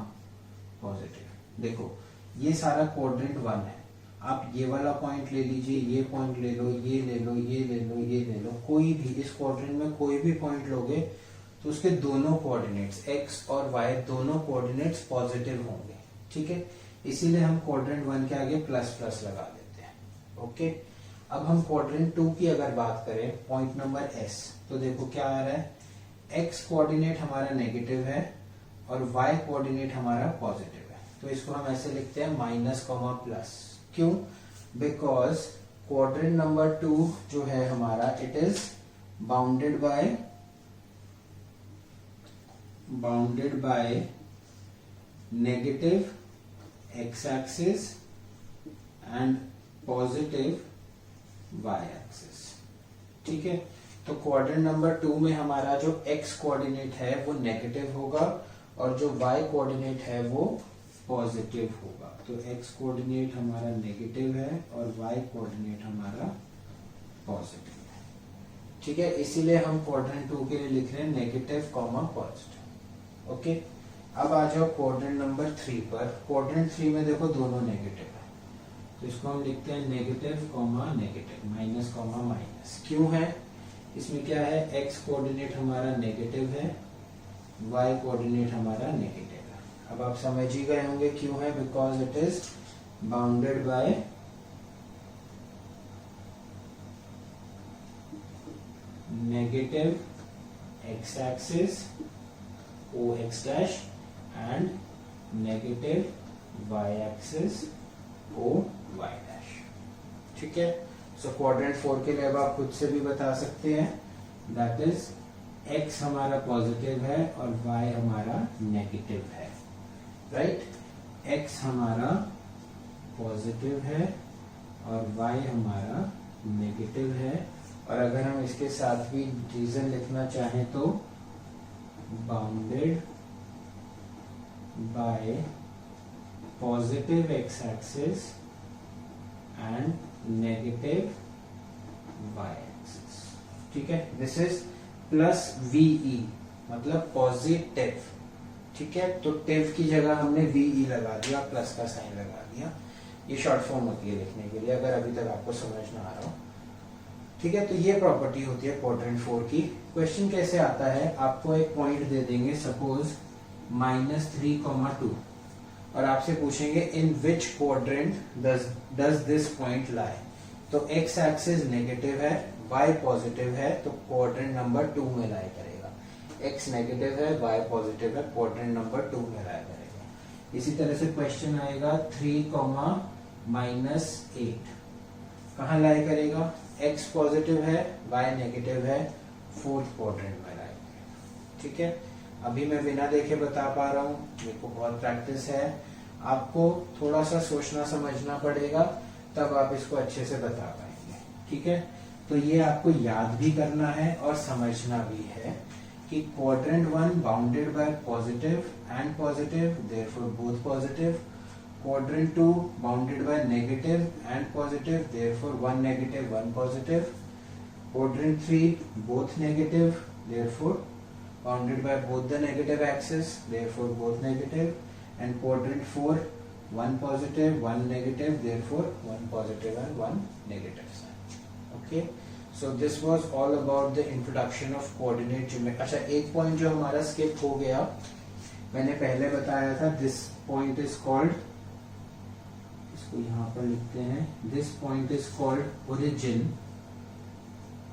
पॉजिटिव। देखो ये सारा क्वाड्रेंट 1 है, आप ये वाला पॉइंट ले लीजिए, ये पॉइंट ले लो, ये ले लो, ये ले लो, ये ले लो, कोई भी इस क्वाड्रेंट में कोई भी पॉइंट लोगे तो उसके दोनों कोऑर्डिनेट्स x और y दोनों कोऑर्डिनेट्स पॉजिटिव होंगे। ठीक है, इसीलिए हम क्वाड्रेंट 1 के आगे प्लस प्लस लगा देते हैं। ओके, अब हम क्वाड्रेंट 2 की अगर बात करें, पॉइंट नंबर S, तो देखो क्या आ रहा है, x कोऑर्डिनेट हमारा नेगेटिव है और y कोऑर्डिनेट हमारा पॉजिटिव है। तो इसको हम ऐसे लिखते हैं माइनस कॉमा प्लस। क्यों? बिकॉज क्वाड्रेंट नंबर 2 जो है हमारा it is bounded by negative x axis and positive y axis. ठीक है, तो क्वाड्रेंट नंबर 2 में हमारा जो x कोऑर्डिनेट है वो नेगेटिव होगा और जो y कोऑर्डिनेट है वो पॉजिटिव होगा। तो x कोऑर्डिनेट हमारा नेगेटिव है और y कोऑर्डिनेट हमारा पॉजिटिव है। ठीक है, इसीलिए हम क्वाड्रेंट 2 के लिए लिख रहे हैं नेगेटिव कॉमा पॉजिटिव। ओके, अब आ जाओ क्वाड्रेंट नंबर 3 पर। क्वाड्रेंट 3 में देखो दोनों नेगेटिव है, तो इसको हम लिखते हैं negative comma negative, minus comma minus. क्यों है? इसमें क्या है, x कोऑर्डिनेट हमारा नेगेटिव है, y कोऑर्डिनेट हमारा नेगेटिव है। अब आप समझ ही गए होंगे क्यों है, because it is bounded by negative x axis OX dash and negative y axis OY dash। ठीक है, सो क्वाड्रेंट 4 के लिए अब आप खुद से भी बता सकते हैं दैट इज x हमारा पॉजिटिव है और y हमारा नेगेटिव है। राइट, x हमारा पॉजिटिव है और y हमारा नेगेटिव है, और अगर हम इसके साथ भी रीजन लिखना चाहें तो bounded by positive x axis and negative y axis. ठीक है, दिस इज प्लस VE मतलब पॉजिटिव। ठीक है, तो टिव की जगह हमने VE लगा दिया, प्लस का साइन लगा दिया। ये शॉर्ट फॉर्म होती है लिखने के लिए, अगर अभी तक आपको समझ ना आ रहा हो। ठीक है, तो ये प्रॉपर्टी होती है क्वाड्रेंट 4 की। क्वेश्चन कैसे आता है, आपको एक पॉइंट दे देंगे सपोज -3,2 और आपसे पूछेंगे in which quadrant does this point lie. तो x एक्सिस नेगेटिव है, y पॉजिटिव है, तो क्वाड्रेंट नंबर 2 में लाई करेगा। x नेगेटिव है, y पॉजिटिव है, क्वाड्रेंट नंबर 2 में लाई करेगा। इसी तरह से क्वेश्चन आएगा 3, -8 कहाँ लाई करेगा, x पॉजिटिव है, y नेगेटिव है, फोर्थ क्वाड्रेंट में लाई करेगा। ठीक है, अभी मैं बिना देखे बता पा रहा हूँ, मेरे को बहुत प्रैक्टिस है, आपको थोड़ा सा सोचना समझना पड़ेगा तब आप इसको अच्छे से बता पाएंगे। ठीक है, तो ये आपको याद भी करना है और समझना भी है कि quadrant 1 bounded by positive and positive, therefore both positive. Quadrant 2 bounded by negative and positive, therefore one negative, one positive. Quadrant 3 both negative, therefore bounded by both the negative axis, therefore both negative. And quadrant 4 one positive, one negative, therefore one positive and one negative sign. Okay, so this was all about the introduction of coordinate geometry. अच्छा, एक point जो हमारा skip हो गया, मैंने पहले बताया था, दिस पॉइंट इज कॉल्ड, इसको यहाँ पर लिखते हैं, this point is called origin.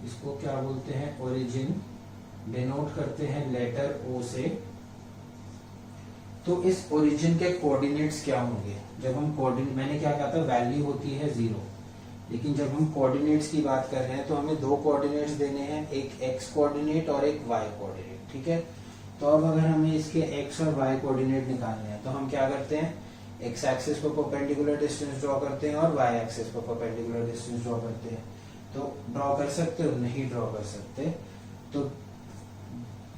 इसको क्या बोलते हैं? ओरिजिन. डिनोट करते हैं लेटर ओ से. तो इस ओरिजिन के कोऑर्डिनेट्स क्या होंगे? जब हम कोऑर्डिनेट, मैंने क्या कहा था, वैल्यू होती है 0, लेकिन जब हम कोऑर्डिनेट्स की बात कर रहे हैं तो हमें दो कोऑर्डिनेट्स देने हैं, एक एक्स कोऑर्डिनेट और एक वाई कोऑर्डिनेट. ठीक है, तो अब अगर हमें इसके एक्स और वाई कोऑर्डिनेट निकालने हैं तो हम क्या करते हैं, एक्स एक्सिस पर परपेंडिकुलर डिस्टेंस ड्रॉ करते हैं और वाई एक्सिस पर परपेंडिकुलर डिस्टेंस ड्रॉ करते हैं. तो ड्रॉ कर सकते हो? नहीं ड्रॉ कर सकते. तो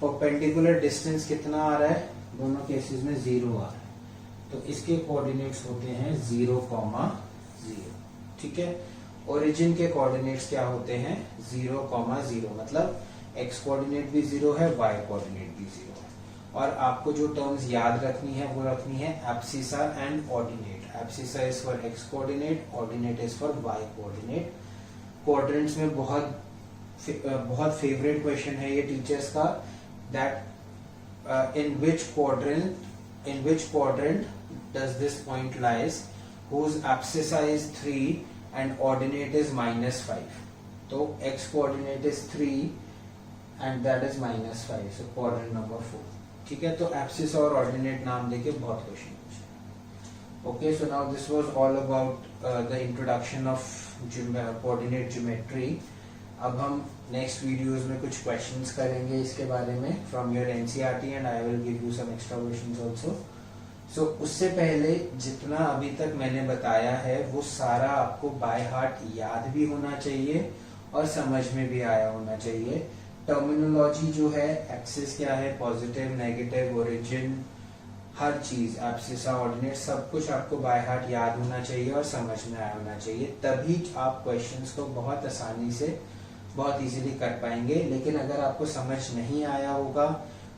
परपेंडिकुलर डिस्टेंस कितना आ रहा है? दोनों केसेस में 0 आ रहा है. तो इसके कोऑर्डिनेट्स होते हैं 0, 0. ठीक है, ओरिजिन के कोऑर्डिनेट्स क्या होते हैं? 0, 0. मतलब एक्स कोऑर्डिनेट भी 0 है, वाई कोऑर्डिनेट भी 0 है. और आपको जो टर्म्स याद रखनी है वो रखनी है abscissa and ordinate. Abscissa is for X coordinate, ordinate is for Y coordinate. Quadrants में बहुत फेवरेट क्वेश्चन है ये टीचर्स का, that in which quadrant does this point lies whose abscissa is 3 and ordinate is -5. तो x coordinate is 3 and that is -5, so quadrant number 4. ठीक है, तो abscissa और ordinate नाम देके बहुत क्वेश्चन पूछे. Okay, so now this was all about the introduction of coordinate geometry. अब हम नेक्स्ट वीडियोस में कुछ क्वेश्चंस करेंगे इसके बारे में from your NCERT and I will give you some extra questions also. So उससे पहले जितना अभी तक मैंने बताया है वो सारा आपको बाय हार्ट याद भी होना चाहिए और समझ में भी आया होना चाहिए. टर्मिनोलॉजी जो है, एक्सिस क्या है, पॉजिटिव, नेगेटिव, ओरिजिन, हर चीज, एब्सिसा, ऑर्डिनेट, सब कुछ आपको बाय हार्ट याद होना चाहिए और समझ में आया होना चाहिए. तभी आप क्वेश्चंस को बहुत आसानी से, बहुत इजीली कर पाएंगे. लेकिन अगर आपको समझ नहीं आया होगा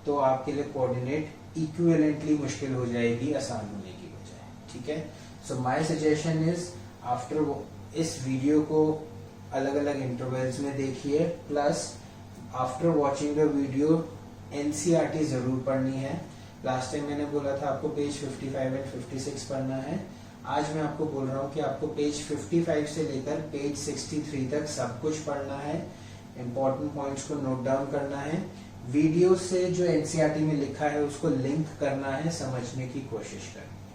तो आपके लिए कोऑर्डिनेट इक्विवेलेंटली मुश्किल हो जाएगी आसान होने की बजाय. ठीक है, so my suggestion is, after इस वीडियो को अलग अलग इंटरवल्स में देखिए, plus after watching the video NCERT जरूर पढ़नी है. लास्ट टाइम मैंने बोला था आपको पेज 55 एंड 56 पढ़ना है. आज मैं आपको बोल रहा हूँ कि आपको पेज 55 से लेकर पेज 63 तक सब कुछ पढ़ना है. इंपॉर्टेंट पॉइंट्स को नोट डाउन करना है. वीडियो से जो एनसीईआरटी में लिखा है उसको लिंक करना है, समझने की कोशिश करनी है.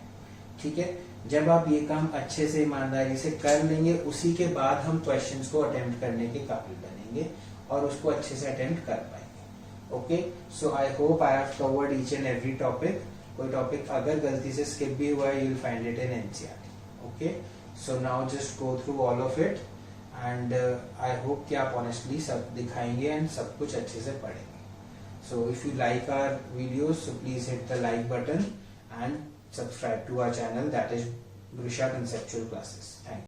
ठीक है, जब आप ये काम अच्छे से, ईमानदारी से कर लेंगे, उसी के बाद हम क्वेश्चंस को अटेम्प्ट करने के काबिल बनेंगे और उसको अच्छे से अटेम्प्ट कर पाएंगे. Okay, so I hope I have covered each and every topic. कोई टॉपिक अगर गलती से स्किप भी हुआ है, you will find it in NCERT. Okay, so now just go through all of it and I hope कि आप honestly सब दिखाएंगे एंड सब कुछ अच्छे से पढ़ेंगे. So if you like our videos, so please hit the like button and subscribe to our channel, that is Grisha Conceptual Classes. Thank you.